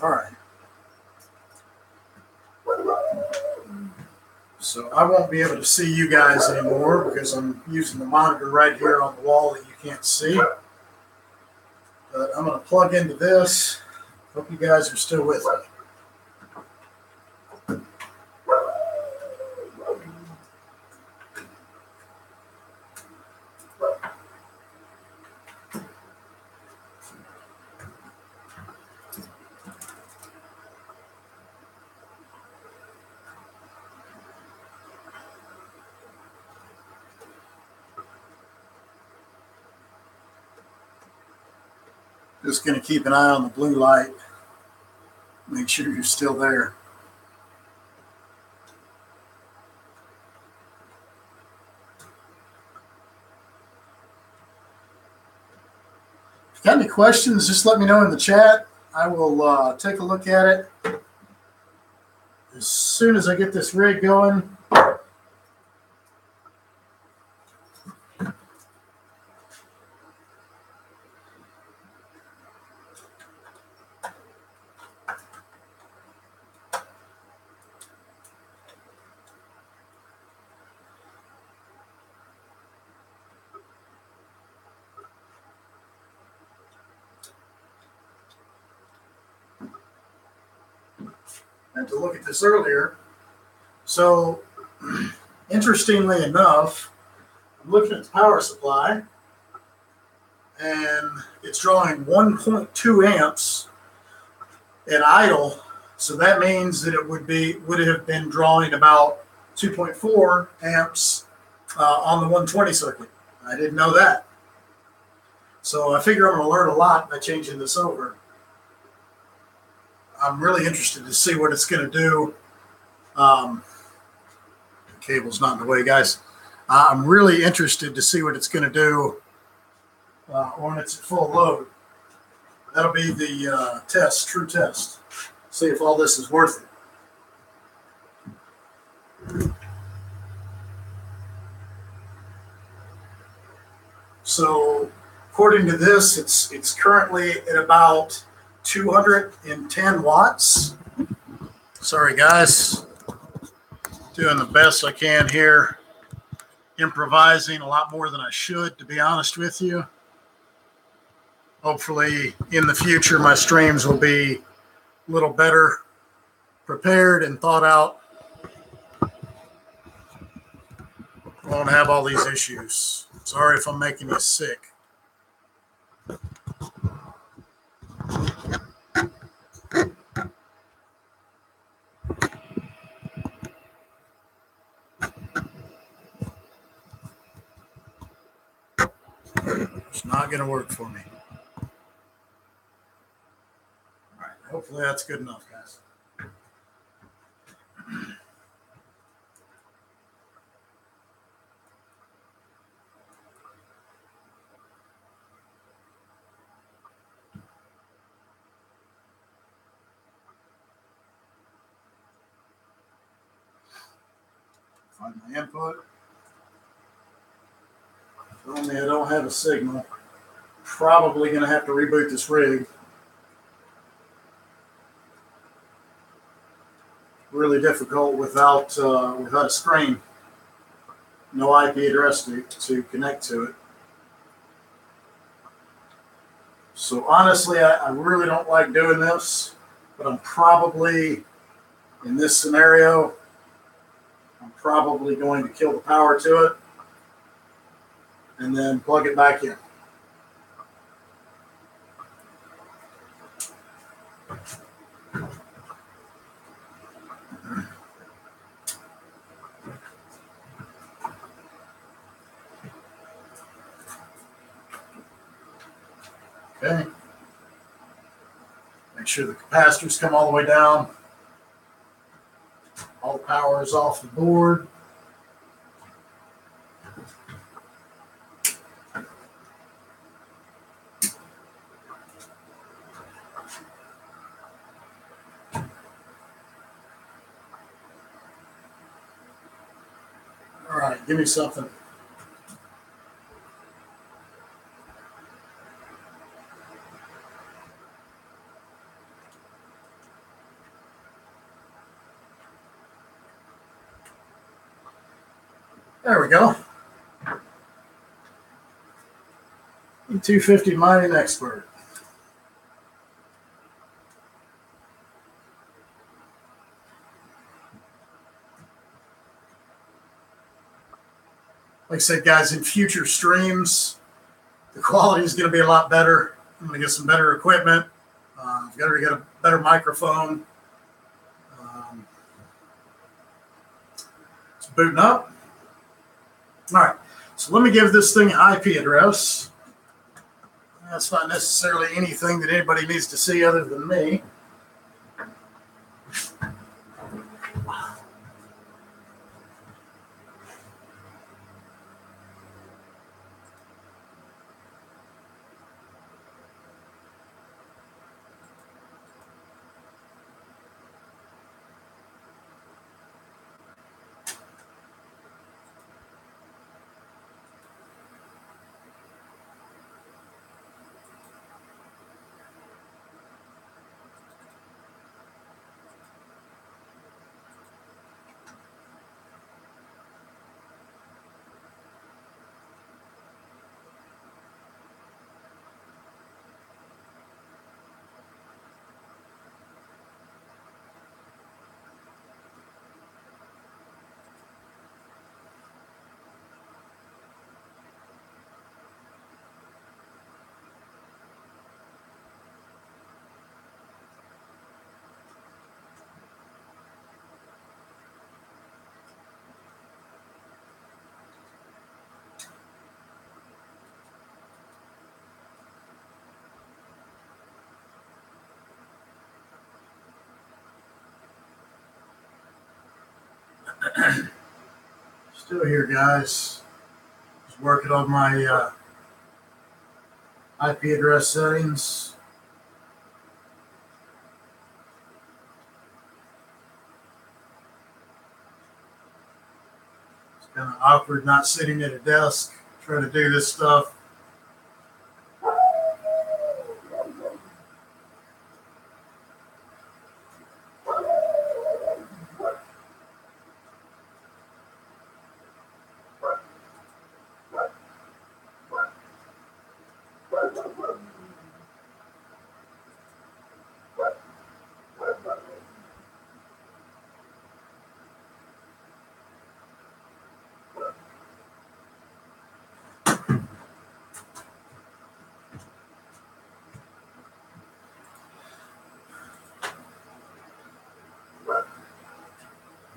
All right. So I won't be able to see you guys anymore because I'm using the monitor right here on the wall that you can't see. But I'm going to plug into this. Hope you guys are still with me. Just going to keep an eye on the blue light. Make sure you're still there. If you got any questions, just let me know in the chat. I will take a look at it as soon as I get this rig going. And to look at this earlier. So, interestingly enough, I'm looking at the power supply, and it's drawing 1.2 amps at idle. So that means that it would have been drawing about 2.4 amps on the 120 circuit. I didn't know that. So I figure I'm going to learn a lot by changing this over. I'm really interested to see what it's going to do. The cable's not in the way, guys. I'm really interested to see what it's going to do when it's at full load. That'll be the true test. See if all this is worth it. So, according to this, it's currently at about 210 watts. Sorry, guys. Doing the best I can here. Improvising a lot more than I should, to be honest with you. Hopefully, in the future, my streams will be a little better prepared and thought out. Won't have all these issues. Sorry if I'm making you sick. It's not going to work for me. All right, hopefully that's good enough, guys. Find my input. Tell me I don't have a signal. Probably going to have to reboot this rig. Really difficult without a screen. No IP address to connect to it. So honestly, I really don't like doing this, but I'm probably, in this scenario, I'm probably going to kill the power to it and then plug it back in. Okay. Make sure the capacitors come all the way down. All the power is off the board. All right, give me something. There we go. E250 Mining Expert. Like I said, guys, in future streams, the quality is going to be a lot better. I'm going to get some better equipment. I've got to get a better microphone. It's booting up. All right, so let me give this thing an IP address. That's not necessarily anything that anybody needs to see other than me. Still here, guys. Just working on my IP address settings. It's kind of awkward not sitting at a desk trying to do this stuff.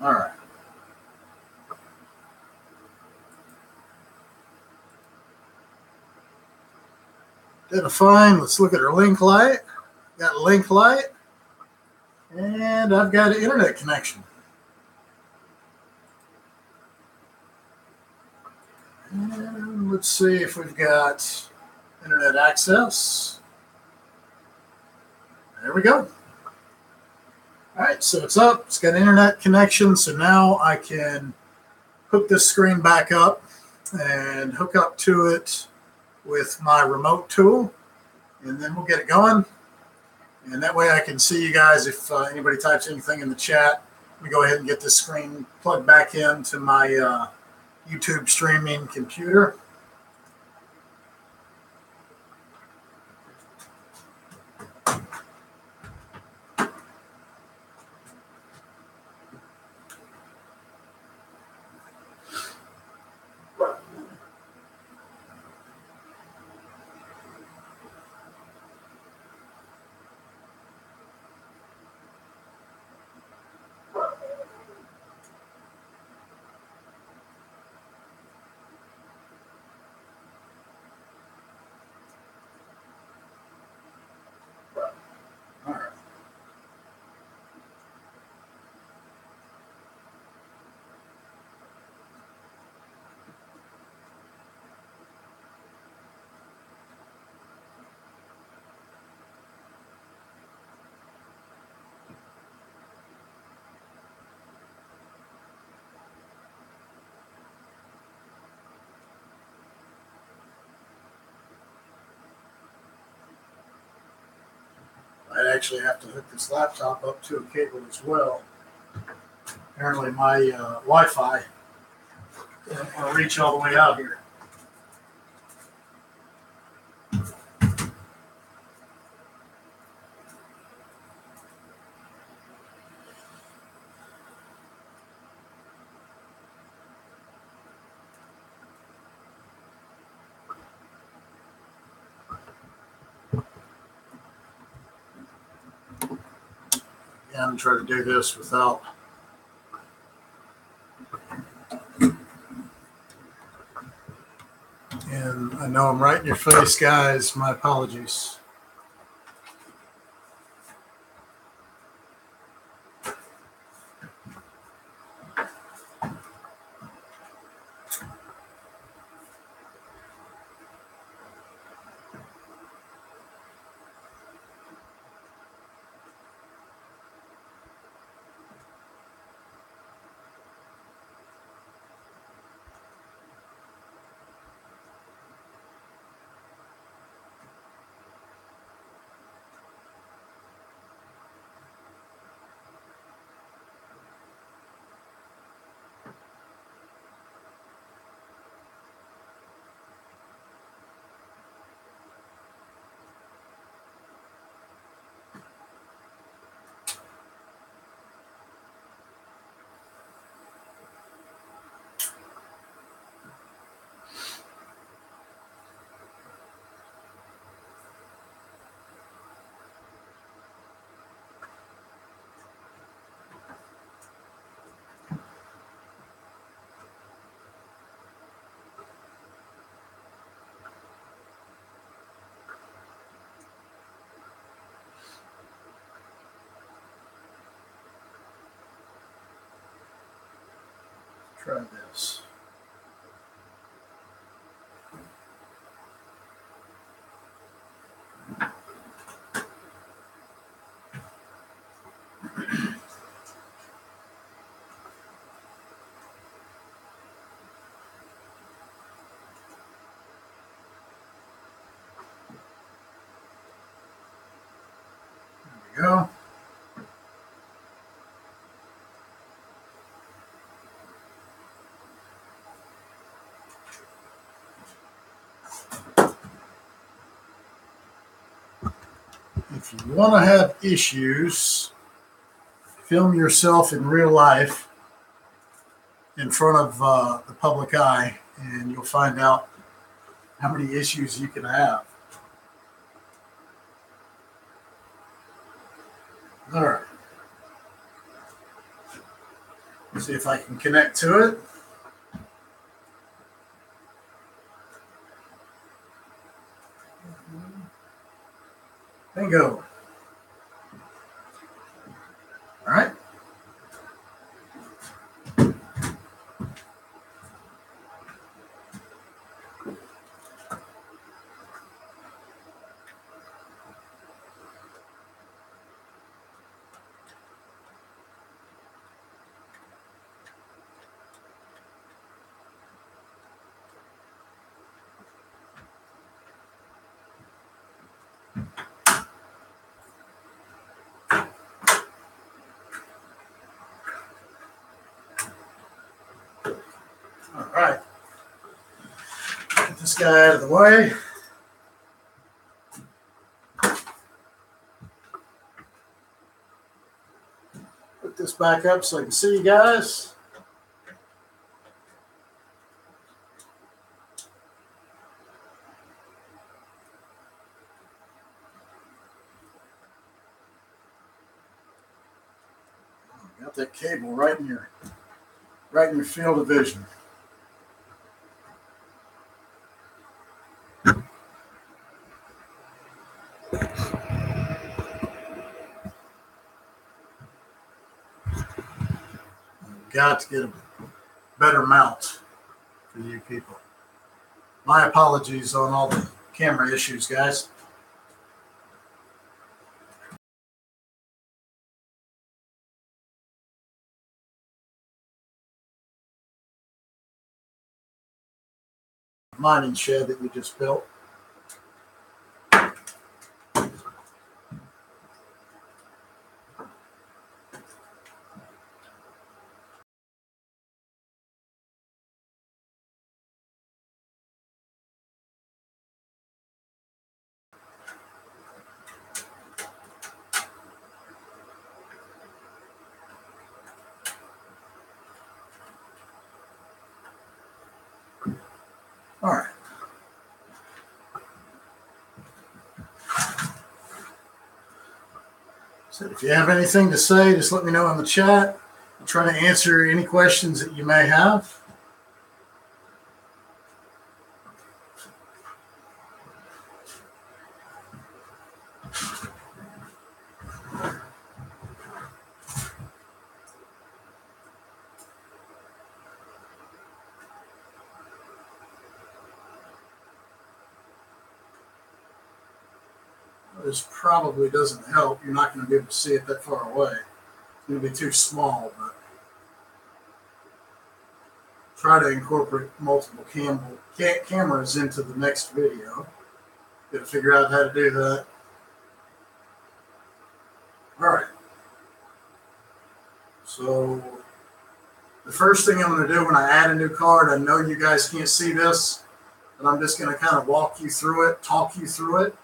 All right. Identifying. Let's look at our link light. Got a link light. And I've got an internet connection. And let's see if we've got internet access. There we go. All right, so it's up. It's got internet connection. So now I can hook this screen back up and hook up to it with my remote tool. And then we'll get it going. And that way I can see you guys if anybody types anything in the chat. Let me go ahead and get this screen plugged back into my YouTube streaming computer. I'd actually have to hook this laptop up to a cable as well. Apparently my Wi-Fi I'll reach all the way out here. Yeah, I'm going to try to do this without. And I know I'm right in your face, guys. My apologies. Try this. There we go. If you want to have issues, film yourself in real life in front of the public eye, and you'll find out how many issues you can have. All right. See if I can connect to it. Bingo. All right. All right. Get this guy out of the way. Put this back up so I can see you guys. Got that cable right in your field of vision. Got to get a better mount for you people. My apologies on all the camera issues, guys. Mining shed that we just built. So if you have anything to say, just let me know in the chat. I'll try to answer any questions that you may have. This probably doesn't help. You're not going to be able to see it that far away. It's going to be too small, but try to incorporate multiple cameras into the next video. Got to figure out how to do that. All right. So the first thing I'm going to do when I add a new card, I know you guys can't see this, but I'm just going to kind of walk you through it, talk you through it.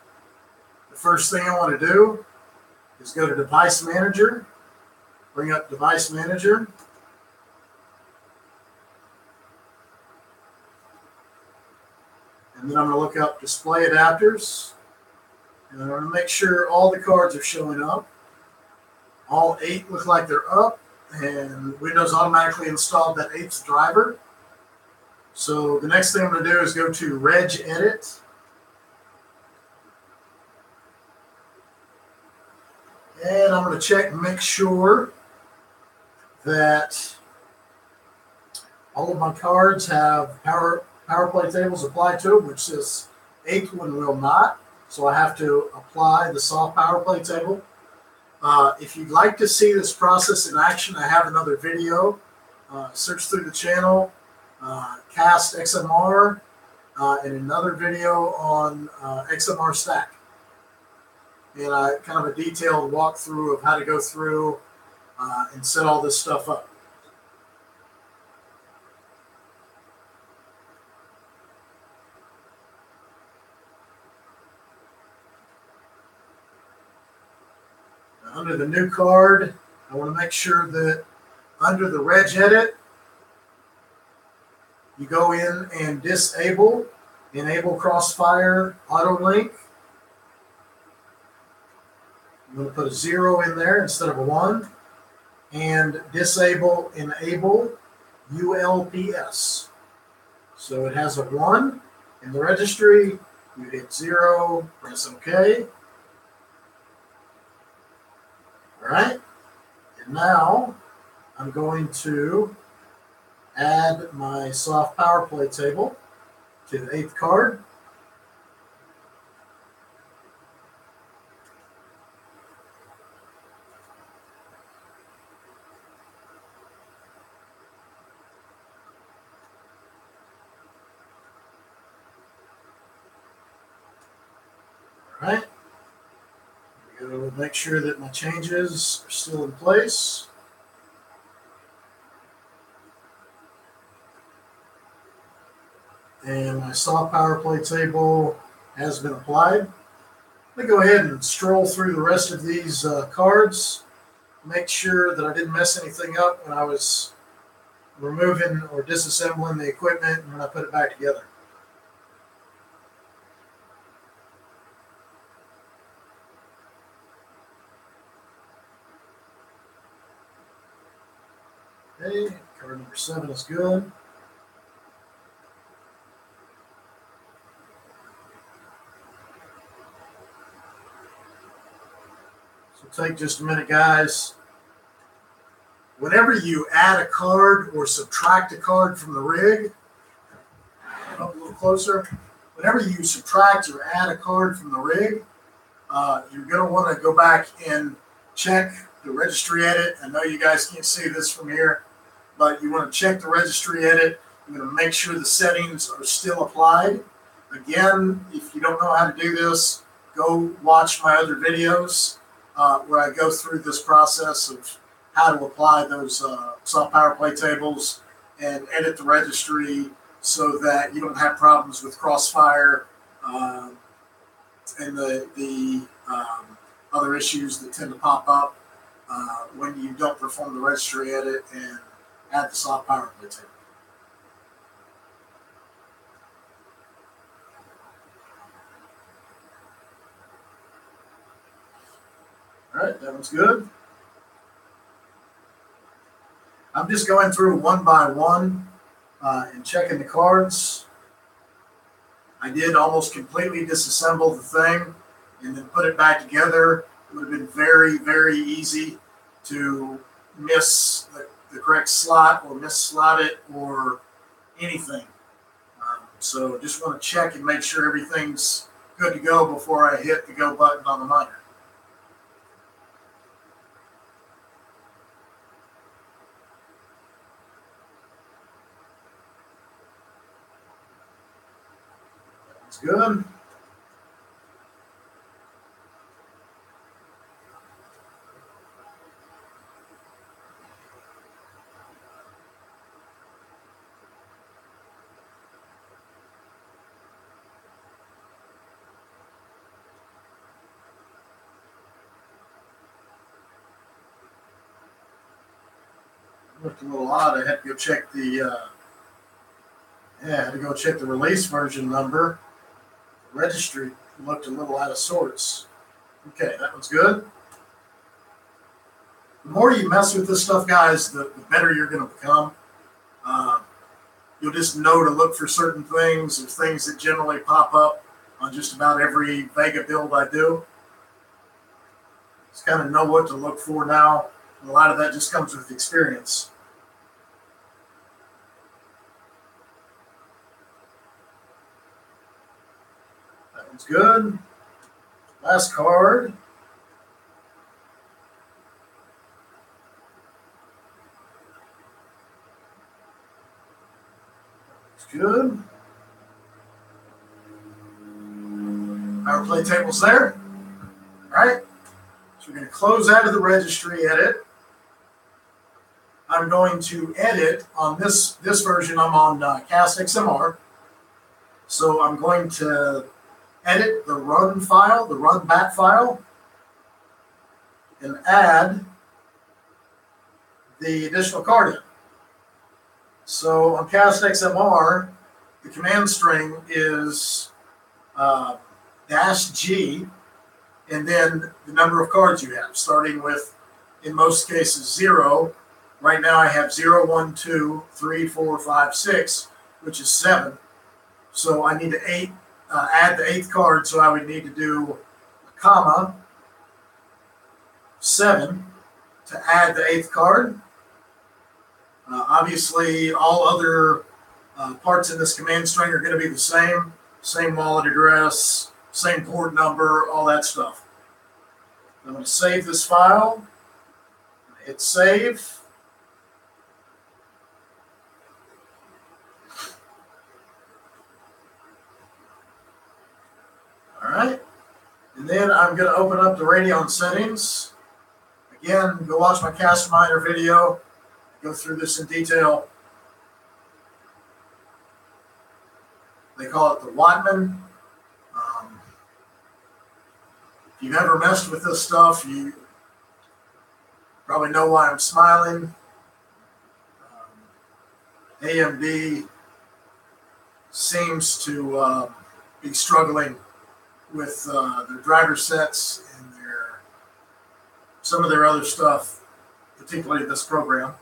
The first thing I want to do is go to Device Manager, bring up Device Manager. And then I'm going to look up Display Adapters. And I'm going to make sure all the cards are showing up. All 8 look like they're up. And Windows automatically installed that 8th driver. So the next thing I'm going to do is go to Reg Edit. And I'm going to check and make sure that all of my cards have power play tables applied to them, which this 8th one will not. So I have to apply the soft power play table. If you'd like to see this process in action, I have another video. Search through the channel, Cast XMR, and another video on XMR Stack. And kind of a detailed walkthrough of how to go through and set all this stuff up. Now, under the new card, I want to make sure that under the Reg Edit, you go in and enable Crossfire Auto Link. I'm going to put a 0 in there instead of a 1. And enable ULPS. So it has a 1 in the registry. You hit 0, press OK. All right. And now I'm going to add my soft power play table to the 8th card. All right. We'll make sure that my changes are still in place. And my soft power play table has been applied. Let me go ahead and stroll through the rest of these cards. Make sure that I didn't mess anything up when I was removing or disassembling the equipment and when I put it back together. Okay, card number 7 is good. So take just a minute, guys. Whenever you add a card or subtract a card from the rig, up a little closer. Whenever you subtract or add a card from the rig, you're going to want to go back and check the registry edit. I know you guys can't see this from here, but you want to check the registry edit. You're going to make sure the settings are still applied. Again, if you don't know how to do this, go watch my other videos where I go through this process of how to apply those soft power play tables and edit the registry so that you don't have problems with Crossfire and the other issues that tend to pop up when you don't perform the registry edit and add the soft power play table. All All right, that one's good. I'm just going through one by one and checking the cards. I did almost completely disassemble the thing and then put it back together. It would have been very, very easy to miss the correct slot or misslot it or anything. So just want to check and make sure everything's good to go before I hit the go button on the miner. That's good. Looked a little odd. I had to go check I had to go check the release version number. The registry looked a little out of sorts. Okay, that one's good. The more you mess with this stuff, guys, the better you're going to become. You'll just know to look for certain things or things that generally pop up on just about every Vega build I do. Just kind of know what to look for now. And a lot of that just comes with experience. That one's good. Last card. Good. Power play table's there. All right. So we're going to close out of the registry edit. I'm going to edit on this version. I'm on Cast XMR. So I'm going to edit the run file, the run bat file, and add the additional card in. So on Cast XMR, the command string is -G, and then the number of cards you have, starting with, in most cases, 0. Right now I have 0, 1, 2, 3, 4, 5, 6, which is 7. So I need to add the 8th card, so I would need to do a comma 7 to add the 8th card. Obviously, all other parts in this command string are going to be the same wallet address, same port number, all that stuff. I'm going to save this file, hit save. All right, and then I'm going to open up the Radeon settings. Again, go watch my Cast Miner video. Go through this in detail. They call it the Wattman. If you've ever messed with this stuff, you probably know why I'm smiling. AMD seems to be struggling with their driver sets and some of their other stuff, particularly this program.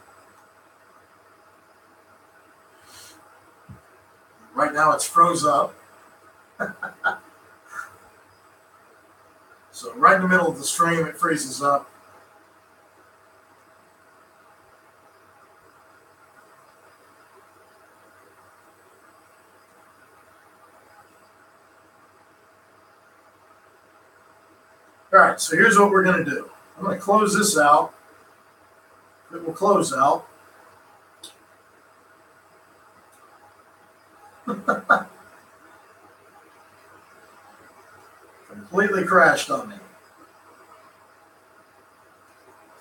Right now it's froze up. So right in the middle of the stream, it freezes up. All right, so here's what we're going to do. I'm going to close this out. It will close out. Completely crashed on me.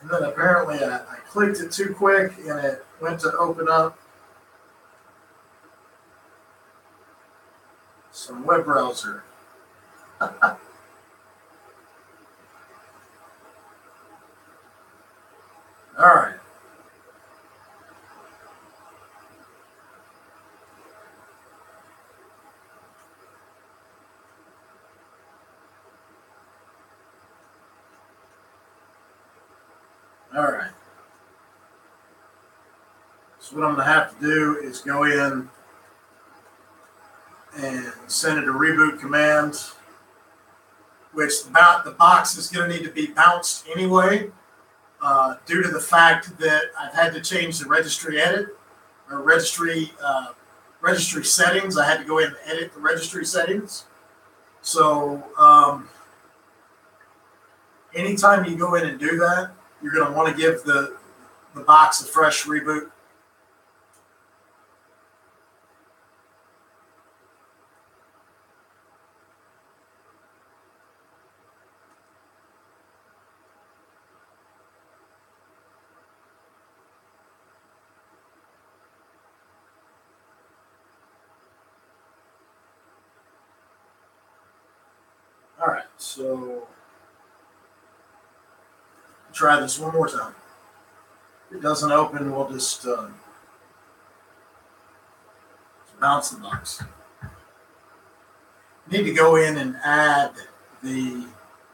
And then apparently I clicked it too quick and it went to open up some web browser. All right. All right. So what I'm going to have to do is go in and send it a reboot command, which the box is going to need to be bounced anyway, due to the fact that I've had to change the registry settings. I had to go in and edit the registry settings. So anytime you go in and do that, you're going to want to give the box a fresh reboot. All right, so try this one more time. If it doesn't open, we'll just bounce the box. You need to go in and add the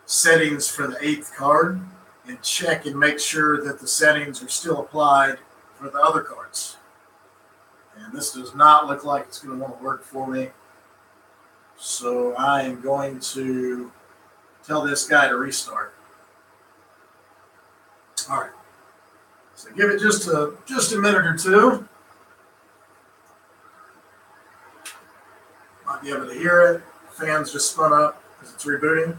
settings for the 8th card and check and make sure that the settings are still applied for the other cards. And this does not look like it's going to want to work for me. So I am going to tell this guy to restart. All right. So give it just a minute or two. Might be able to hear it. Fans just spun up because it's rebooting.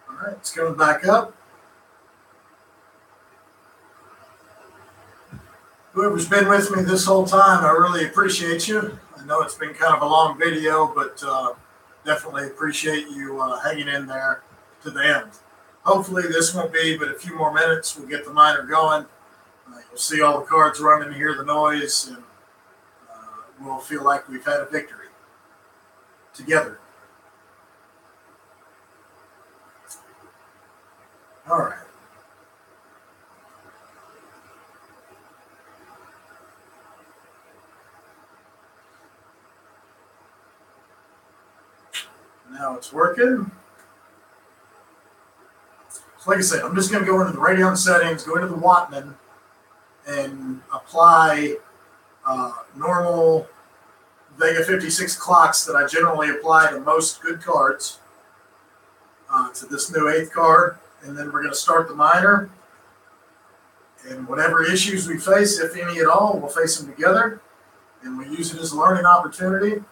All right, it's coming back up. Whoever's been with me this whole time, I really appreciate you. I know it's been kind of a long video, but definitely appreciate you hanging in there to the end. Hopefully this won't be but a few more minutes. We'll get the miner going. You'll see all the cards running, hear the noise, and we'll feel like we've had a victory together. All right. Now it's working. So like I said, I'm just going to go into the Radeon settings, go into the Wattman, and apply normal Vega 56 clocks that I generally apply to most good cards to this new 8th card. And then we're going to start the miner. And whatever issues we face, if any at all, we'll face them together. And we use it as a learning opportunity.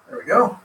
There we go.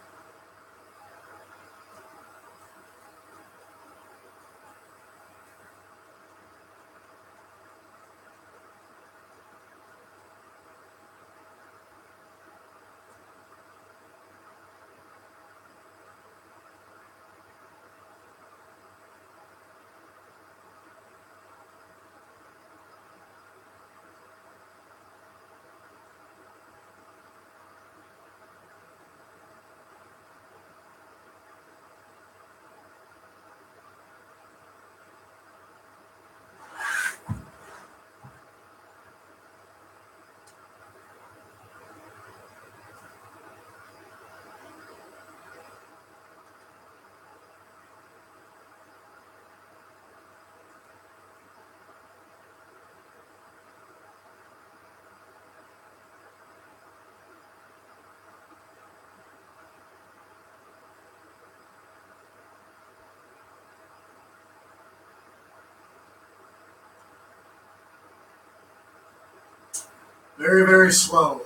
Very, very slow.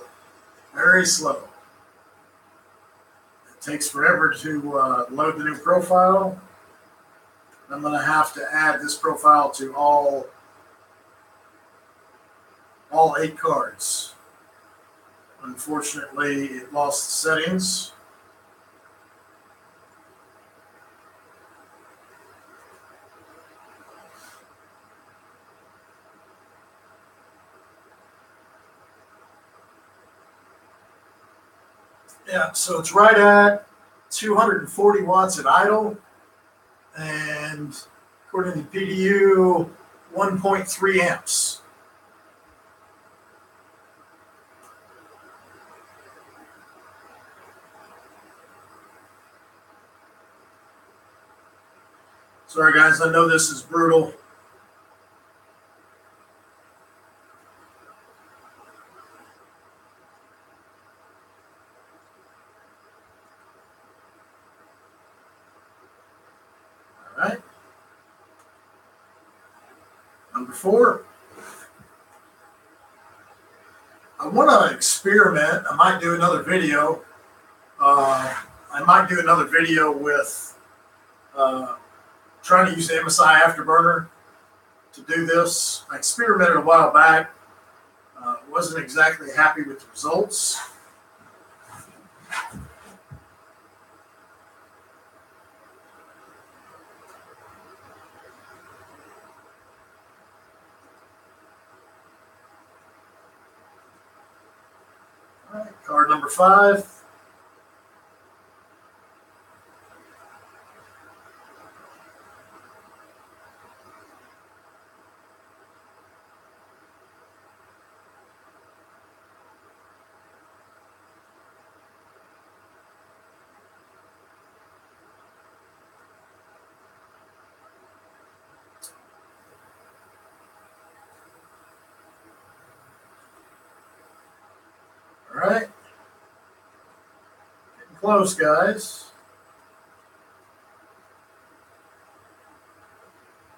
Very slow. It takes forever to load the new profile. I'm going to have to add this profile to all 8 cards. Unfortunately, it lost the settings. Yeah, so it's right at 240 watts at idle, and according to PDU, 1.3 amps. Sorry, guys, I know this is brutal. All right. Number 4. I want to experiment. I might do another video. With trying to use the MSI Afterburner to do this. I experimented a while back. Wasn't exactly happy with the results. All right, card number 5. All right. Getting close, guys.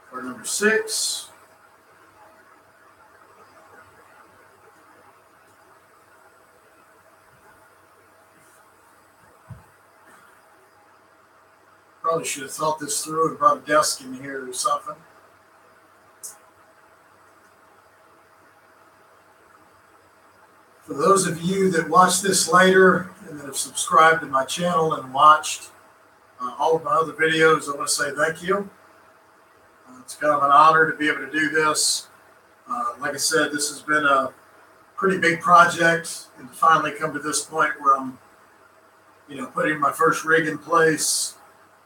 Card number 6. Probably should have thought this through and brought a desk in here or something. For those of you that watch this later and that have subscribed to my channel and watched all of my other videos, I want to say thank you. It's kind of an honor to be able to do this. Like I said, this has been a pretty big project, and to finally come to this point where I'm, putting my first rig in place,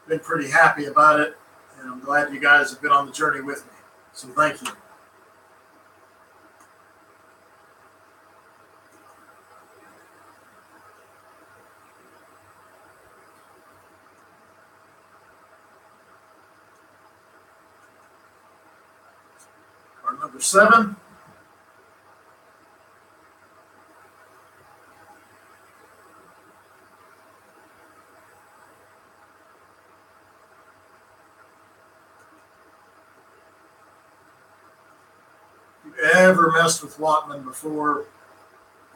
been pretty happy about it, and I'm glad you guys have been on the journey with me. So thank you. Card number 7. If you've ever messed with Wattman before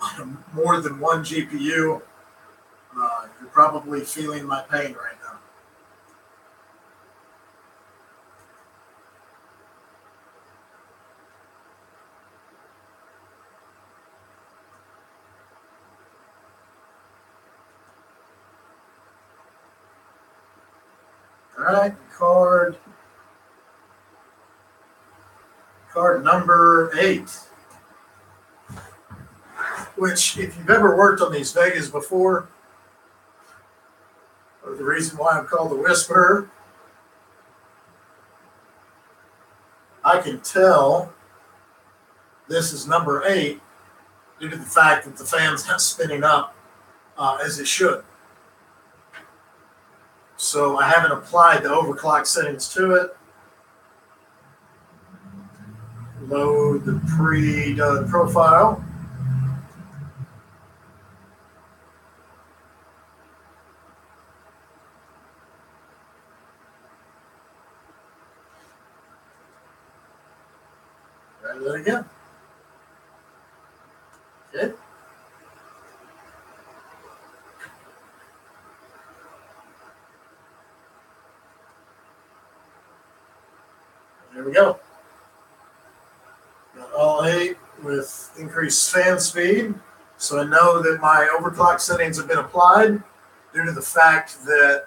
on more than one GPU, you're probably feeling my pain right now. All right, card number 8, which if you've ever worked on these Vegas before, or the reason why I'm called the Whisperer, I can tell this is number 8 due to the fact that the fan's not spinning up as it should. So I haven't applied the overclock settings to it. Load the pre-done profile. Try that again. Okay. There we go. Got all 8 with increased fan speed. So I know that my overclock settings have been applied due to the fact that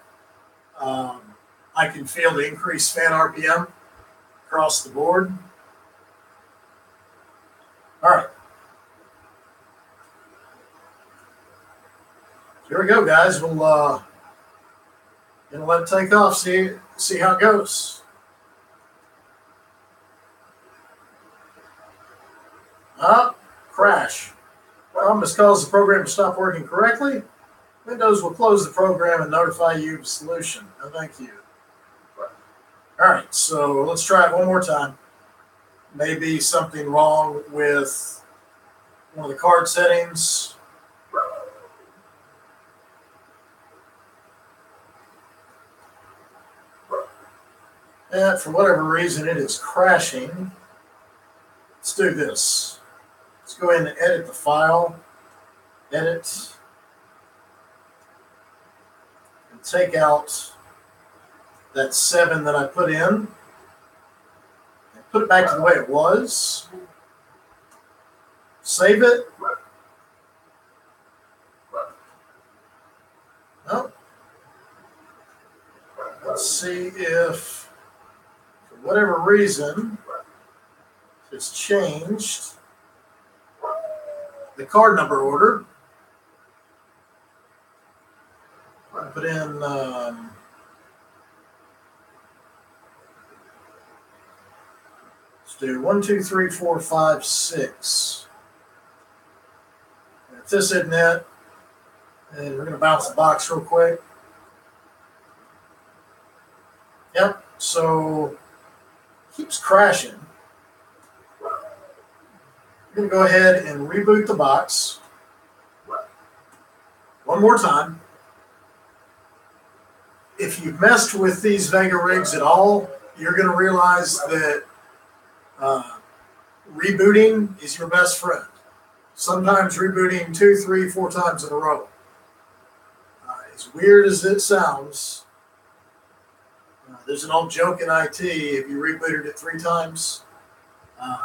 I can feel the increased fan RPM across the board. All right. Here we go, guys. We'll gonna let it take off, see how it goes. Crash. Problem has caused the program to stop working correctly. Windows will close the program and notify you of solution. No, thank you. All right, so let's try it one more time. Maybe something wrong with one of the card settings. And for whatever reason, it is crashing. Let's do this. Let's go ahead and edit the file. Edit. And take out that 7 that I put in. And put it back to the way it was. Save it. Oh. Let's see if, for whatever reason, it's changed the card number order. I put in let's do 1, 2, 3, 4, 5, 6. If this isn't it, and we're going to bounce the box real quick. Yep, so it keeps crashing. I'm going to go ahead and reboot the box one more time. If you've messed with these Vega rigs at all, you're going to realize that rebooting is your best friend. Sometimes rebooting 2, 3, 4 times in a row. As weird as it sounds, there's an old joke in IT, if you rebooted it 3 times,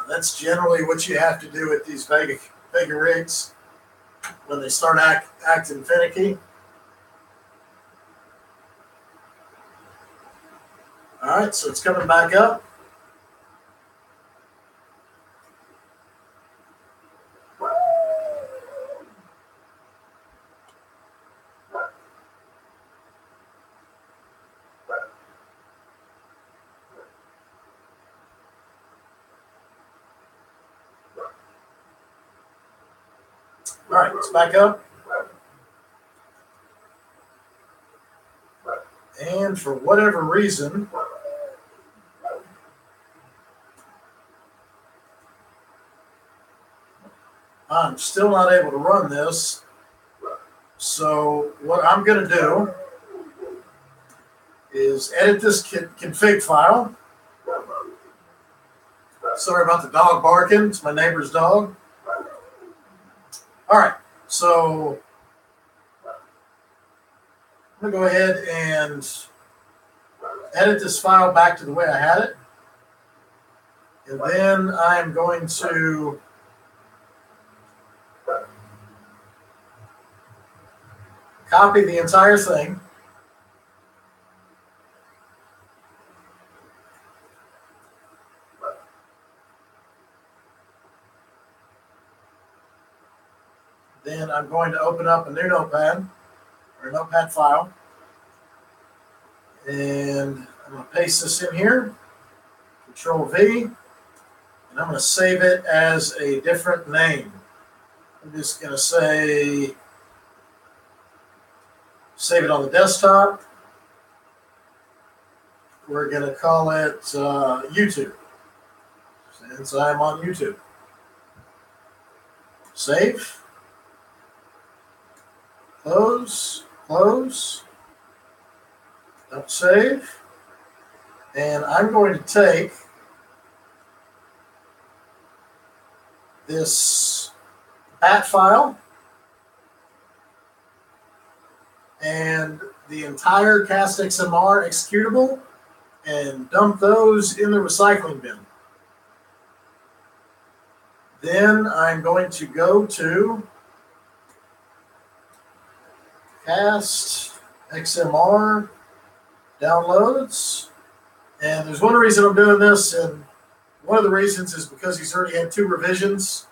that's generally what you have to do with these Vega rigs when they start acting finicky. All right, so it's coming back up. All right, it's back up. And for whatever reason, I'm still not able to run this. So what I'm going to do is edit this config file. Sorry about the dog barking. It's my neighbor's dog. All right, so I'm going to go ahead and edit this file back to the way I had it. And then I'm going to copy the entire thing. Then I'm going to open up a new notepad, or a notepad file. And I'm going to paste this in here, Control V, and I'm going to save it as a different name. I'm just going to say, save it on the desktop. We're going to call it YouTube, since I'm on YouTube. Save. Close, close, don't save, and I'm going to take this pat file and the entire CastXMR executable and dump those in the recycling bin. Then I'm going to go to Cast XMR downloads. And there's one reason I'm doing this, and one of the reasons is because he's already had 2 revisions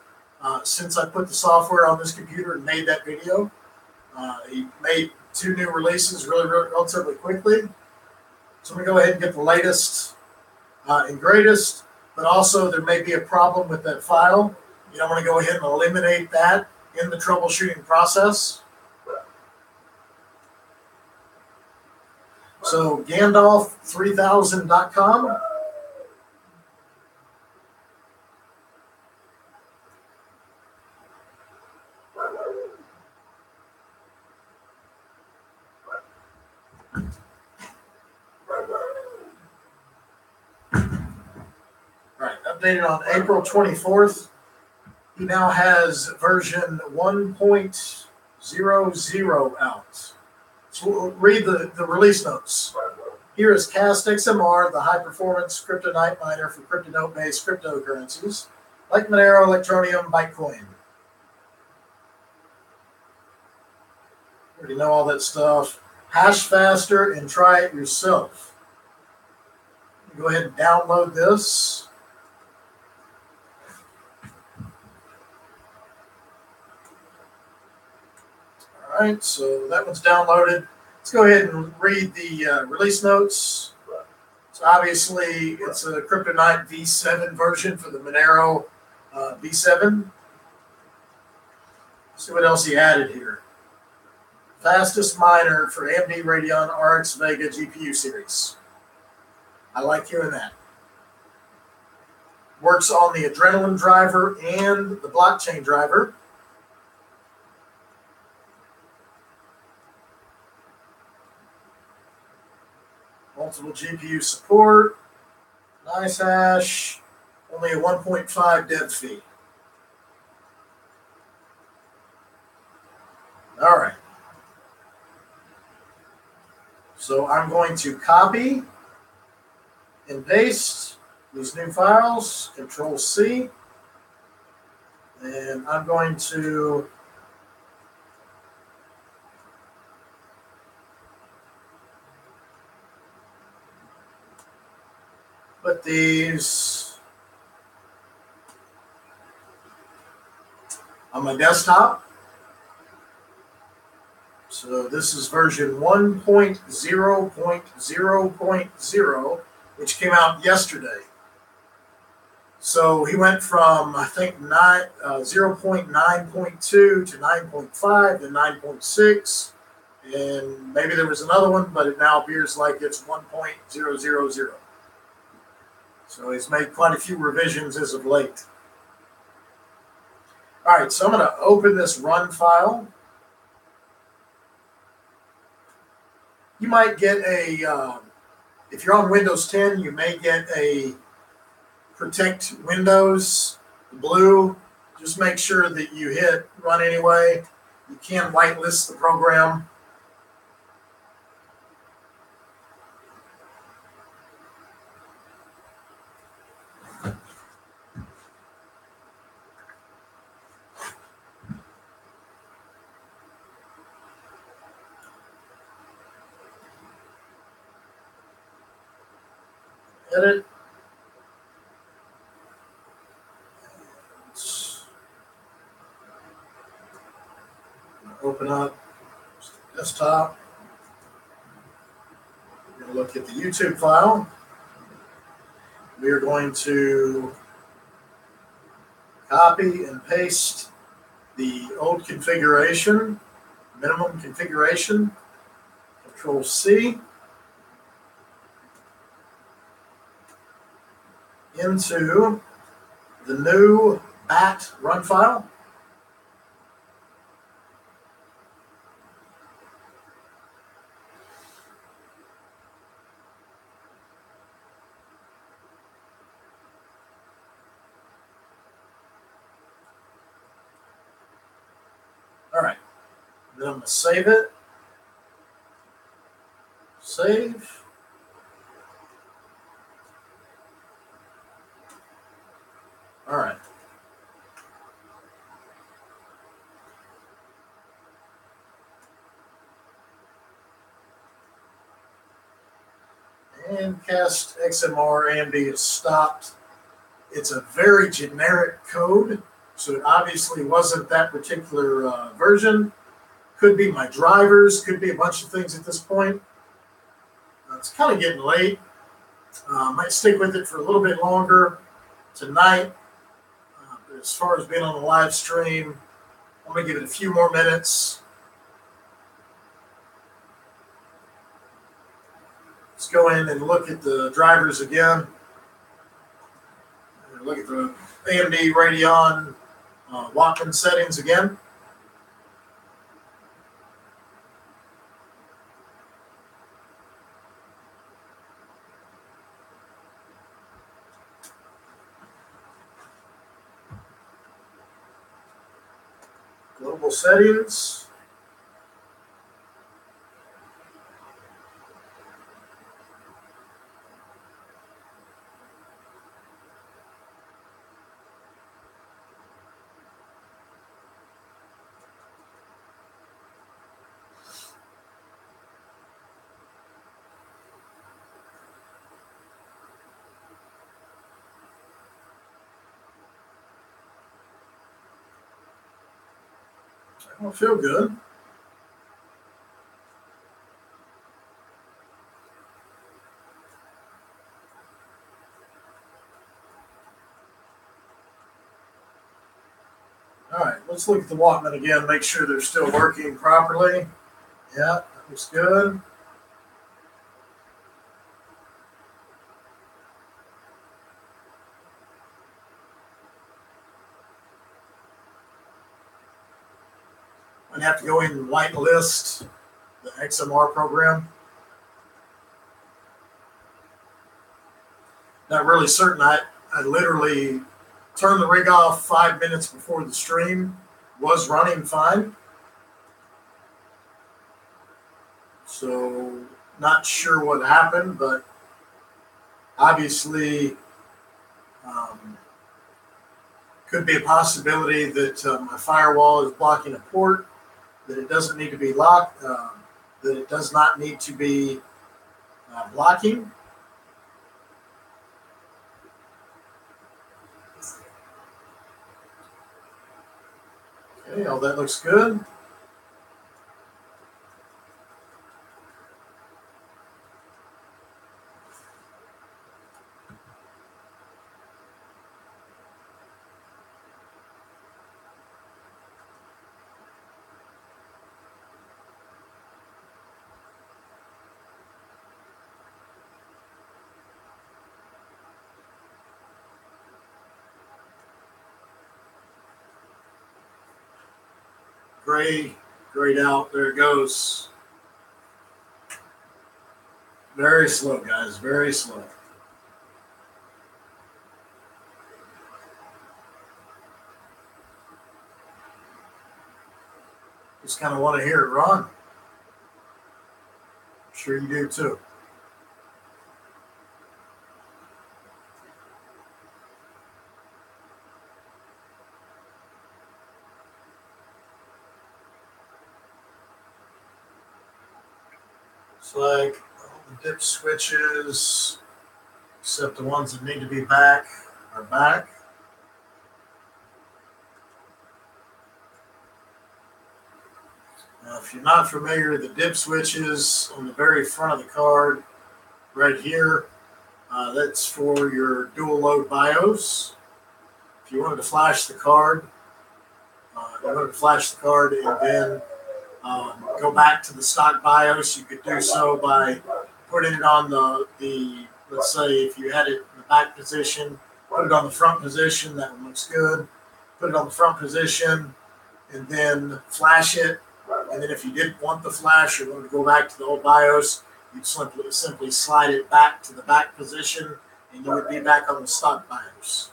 since I put the software on this computer and made that video. He made 2 new releases relatively quickly. So I'm going to go ahead and get the latest and greatest, but also there may be a problem with that file. I'm going to go ahead and eliminate that in the troubleshooting process. So Gandalf3000.com. Right, updated on April 24th. He now has version 1.00 out. So we'll read the release notes. Here is Cast XMR, the high-performance kryptonite miner for cryptonote-based cryptocurrencies, like Monero, Electroneum, Bitcoin. Already know all that stuff. Hash faster and try it yourself. Go ahead and download this. All right, so that one's downloaded. Let's go ahead and read the release notes. So obviously, it's a Kryptonite V7 version for the Monero V7. Let's see what else he added here. Fastest miner for AMD Radeon RX Vega GPU series. I like hearing that. Works on the Adrenaline driver and the blockchain driver. Multiple GPU support. Nice hash. Only a 1.5 dev fee. All right. So I'm going to copy and paste these new files, Control C, and I'm going to put these on my desktop. So this is version 1.0.0.0, which came out yesterday. So he went from, I think, 0.9.2 to 9.5, then 9.6, and maybe there was another one, but it now appears like it's 1.000. So he's made quite a few revisions as of late. All right, so I'm going to open this run file. You might get a, if you're on Windows 10, you may get a Protect Windows blue. Just make sure that you hit run anyway. You can whitelist the program. Edit. Open up desktop. We're going to look at the YouTube file. We are going to copy and paste the old configuration, minimum configuration, Control C, into the new bat run file. All right, then I'm going to save it. Save. All right. And cast XMR AMD is stopped. It's a very generic code, so it obviously wasn't that particular version. Could be my drivers, could be a bunch of things at this point. It's kind of getting late. Might stick with it for a little bit longer tonight. But as far as being on the live stream, I'm going to give it a few more minutes. Let's go in and look at the drivers again. Look at the AMD Radeon Walkman settings again. Global settings. I don't feel good. All right, let's look at the Walkman again, make sure they're still working properly. Yeah, that looks good. I'd have to go in and whitelist the XMR program. Not really certain. I literally turned the rig off 5 minutes before the stream. Was running fine. So not sure what happened, but obviously could be a possibility that my firewall is blocking a port, that it doesn't need to be locked, that it does not need to be blocking. Okay, all that looks good. Grayed out. There it goes. Very slow, guys. Very slow. Just kind of want to hear it run. I'm sure you do too. It's like all the dip switches, except the ones that need to be back, are back. Now, if you're not familiar, the dip switches on the very front of the card, right here, that's for your dual load BIOS. If you wanted to flash the card, and then go back to the stock BIOS, you could do so by putting it on the let's say if you had it in the back position, put it on the front position. That one looks good. Put it on the front position and then flash it. And then if you didn't want the flash or wanted to go back to the old BIOS, you'd simply slide it back to the back position and you would be back on the stock BIOS.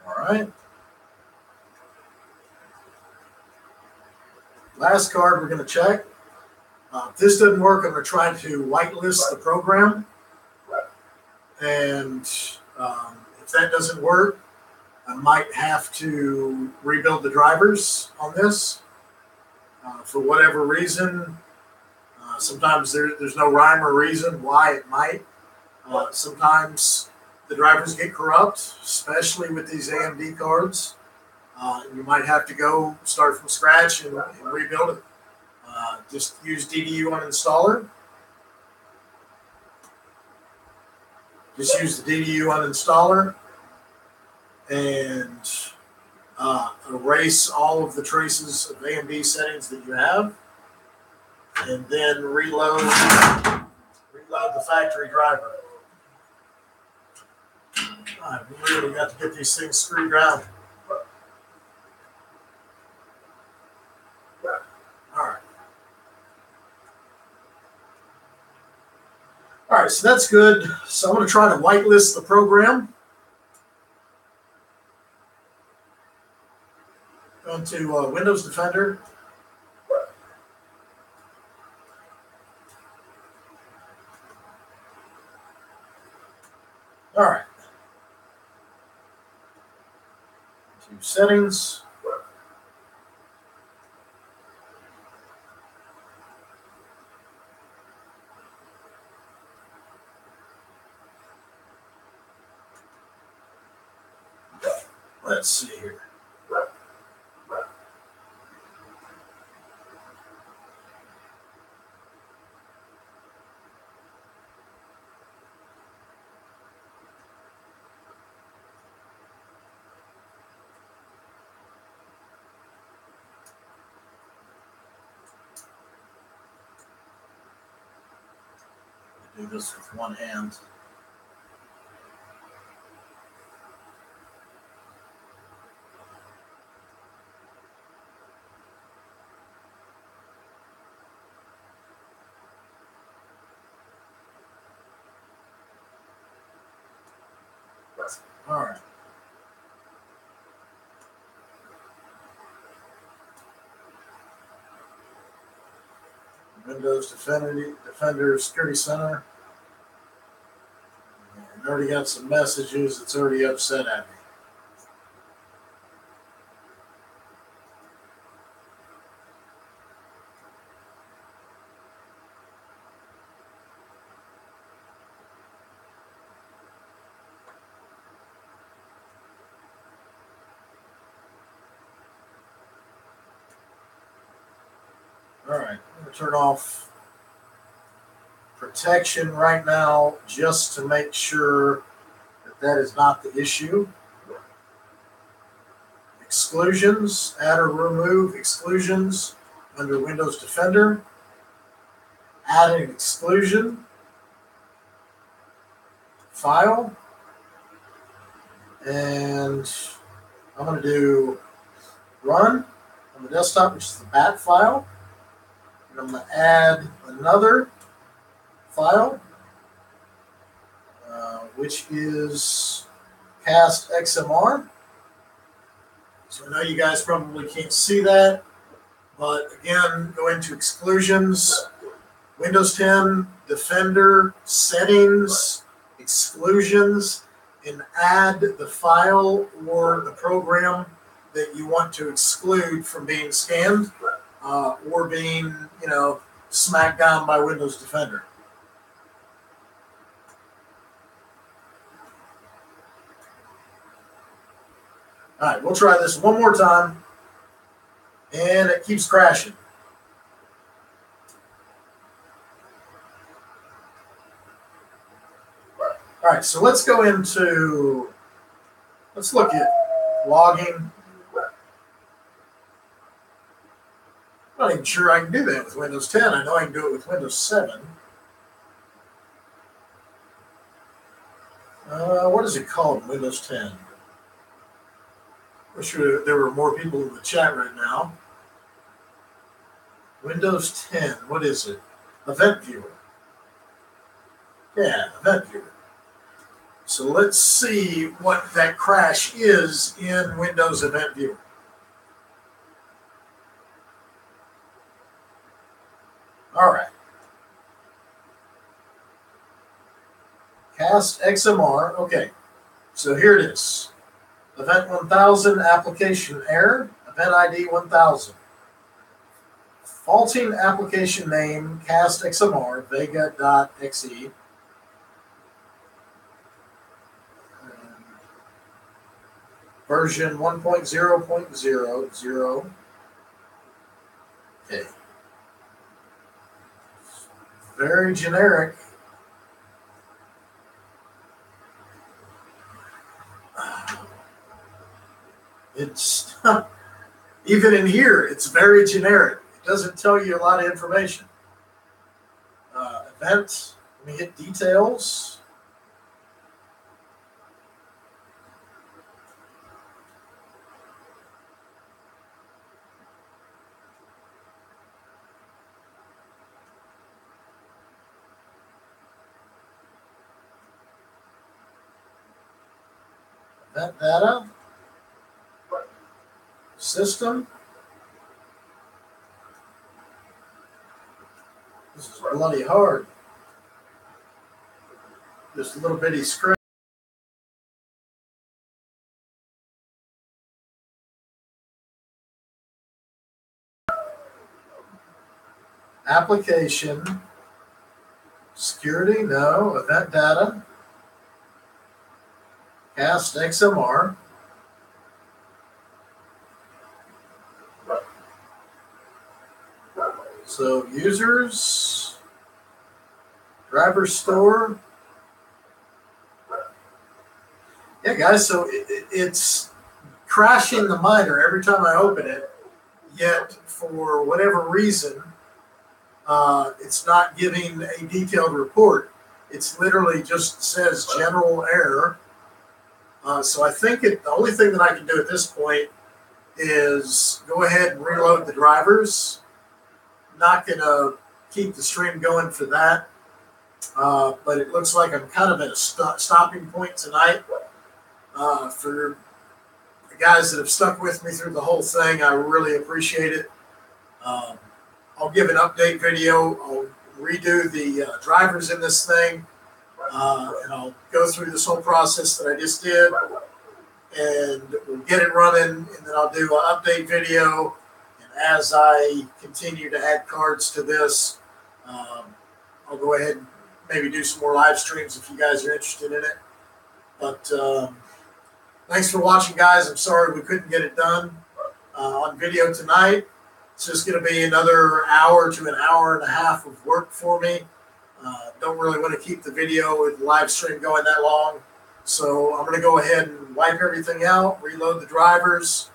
All right. Last card we're going to check. If this doesn't work, I'm going to try to whitelist the program. And if that doesn't work, I might have to rebuild the drivers on this for whatever reason. Sometimes there's no rhyme or reason why it might. Sometimes the drivers get corrupt, especially with these AMD cards. You might have to go start from scratch and rebuild it. Just use DDU uninstaller. Just use the DDU uninstaller and erase all of the traces of AMD settings that you have, and then reload the factory driver. I've really got to get these things screwed down. All right, so that's good. So I'm going to try to whitelist the program. Go into Windows Defender. All right. To settings. Let's see here. Do this with one hand. All right. Windows Defender Security Center. And already got some messages. It's already upset at me. All right, I'm going to turn off protection right now just to make sure that is not the issue. Exclusions, add or remove exclusions under Windows Defender. Add an exclusion. File. And I'm going to do run on the desktop, which is the bat file. And I'm going to add another file, which is cast XMR. So I know you guys probably can't see that, but again, go into exclusions, Windows 10, Defender, settings, exclusions, and add the file or the program that you want to exclude from being scanned or being, smacked down by Windows Defender. All right, we'll try this one more time, and it keeps crashing. All right, so let's look at logging. I'm not even sure I can do that with Windows 10. I know I can do it with Windows 7. What is it called, Windows 10? Wish there were more people in the chat right now. Windows 10, what is it? Event Viewer. Yeah, Event Viewer. So let's see what that crash is in Windows Event Viewer. All right. Cast XMR. Okay, so here it is. Event 1000, application error. Event ID 1000. Faulting application name, cast XMR, Vega.exe. Version 1.0.00. Okay. Very generic. It's even in here, it's very generic. It doesn't tell you a lot of information. Event, let me hit details. Event data. System. This is bloody hard. Just a little bitty screen. Application. Security, no. Event data. Cast XMR. So users, driver store. Yeah, guys, so it's crashing the miner every time I open it, yet for whatever reason, it's not giving a detailed report. It's literally just says general error. So I think the only thing that I can do at this point is go ahead and reload the drivers. Not going to keep the stream going for that, but it looks like I'm kind of at a stopping point tonight. For the guys that have stuck with me through the whole thing, I really appreciate it. I'll give an update video. I'll redo the drivers in this thing, and I'll go through this whole process that I just did, and we'll get it running, and then I'll do an update video. As I continue to add cards to this, I'll go ahead and maybe do some more live streams if you guys are interested in it. But thanks for watching, guys. I'm sorry we couldn't get it done on video tonight. It's just going to be another hour to an hour and a half of work for me. Don't really want to keep the video with the live stream going that long. So I'm going to go ahead and wipe everything out, reload the drivers,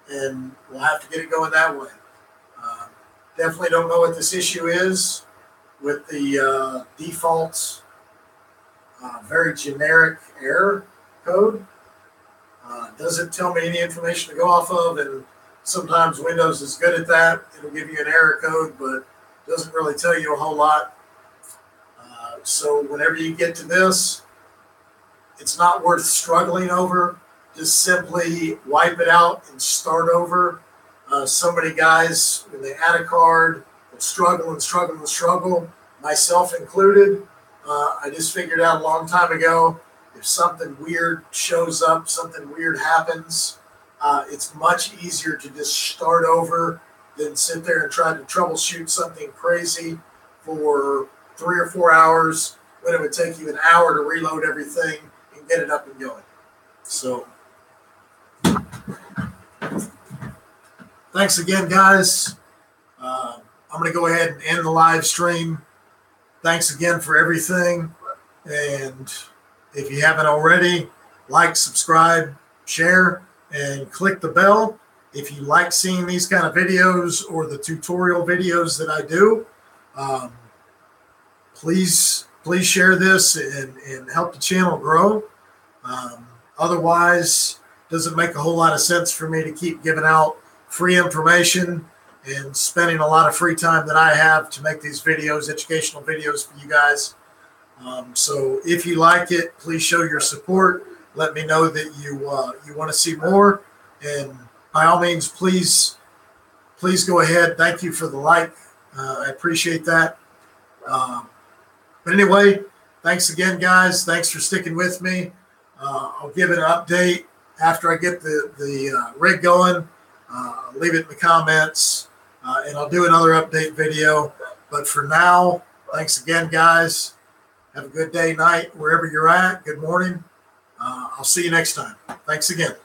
and we'll have to get it going that way. Definitely don't know what this issue is with the default very generic error code. Doesn't tell me any information to go off of, and sometimes Windows is good at that. It'll give you an error code, but doesn't really tell you a whole lot. So whenever you get to this, it's not worth struggling over. Just simply wipe it out and start over. So many guys, when they add a card, will struggle and struggle and struggle, myself included. I just figured out a long time ago, if something weird shows up, something weird happens, it's much easier to just start over than sit there and try to troubleshoot something crazy for 3 or 4 hours when it would take you an hour to reload everything and get it up and going. So thanks again, guys. I'm going to go ahead and end the live stream. Thanks again for everything. And if you haven't already, like, subscribe, share, and click the bell. If you like seeing these kind of videos or the tutorial videos that I do, please share this and help the channel grow. Otherwise, it doesn't make a whole lot of sense for me to keep giving out free information and spending a lot of free time that I have to make these videos, educational videos for you guys. So if you like it, please show your support. Let me know that you want to see more. And by all means, please go ahead. Thank you for the like. I appreciate that. But anyway, Thanks again, guys. Thanks for sticking with me. I'll give it an update after I get the rig going. Leave it in the comments, and I'll do another update video. But for now, thanks again, guys. Have a good day, night, wherever you're at. Good morning. I'll see you next time. Thanks again.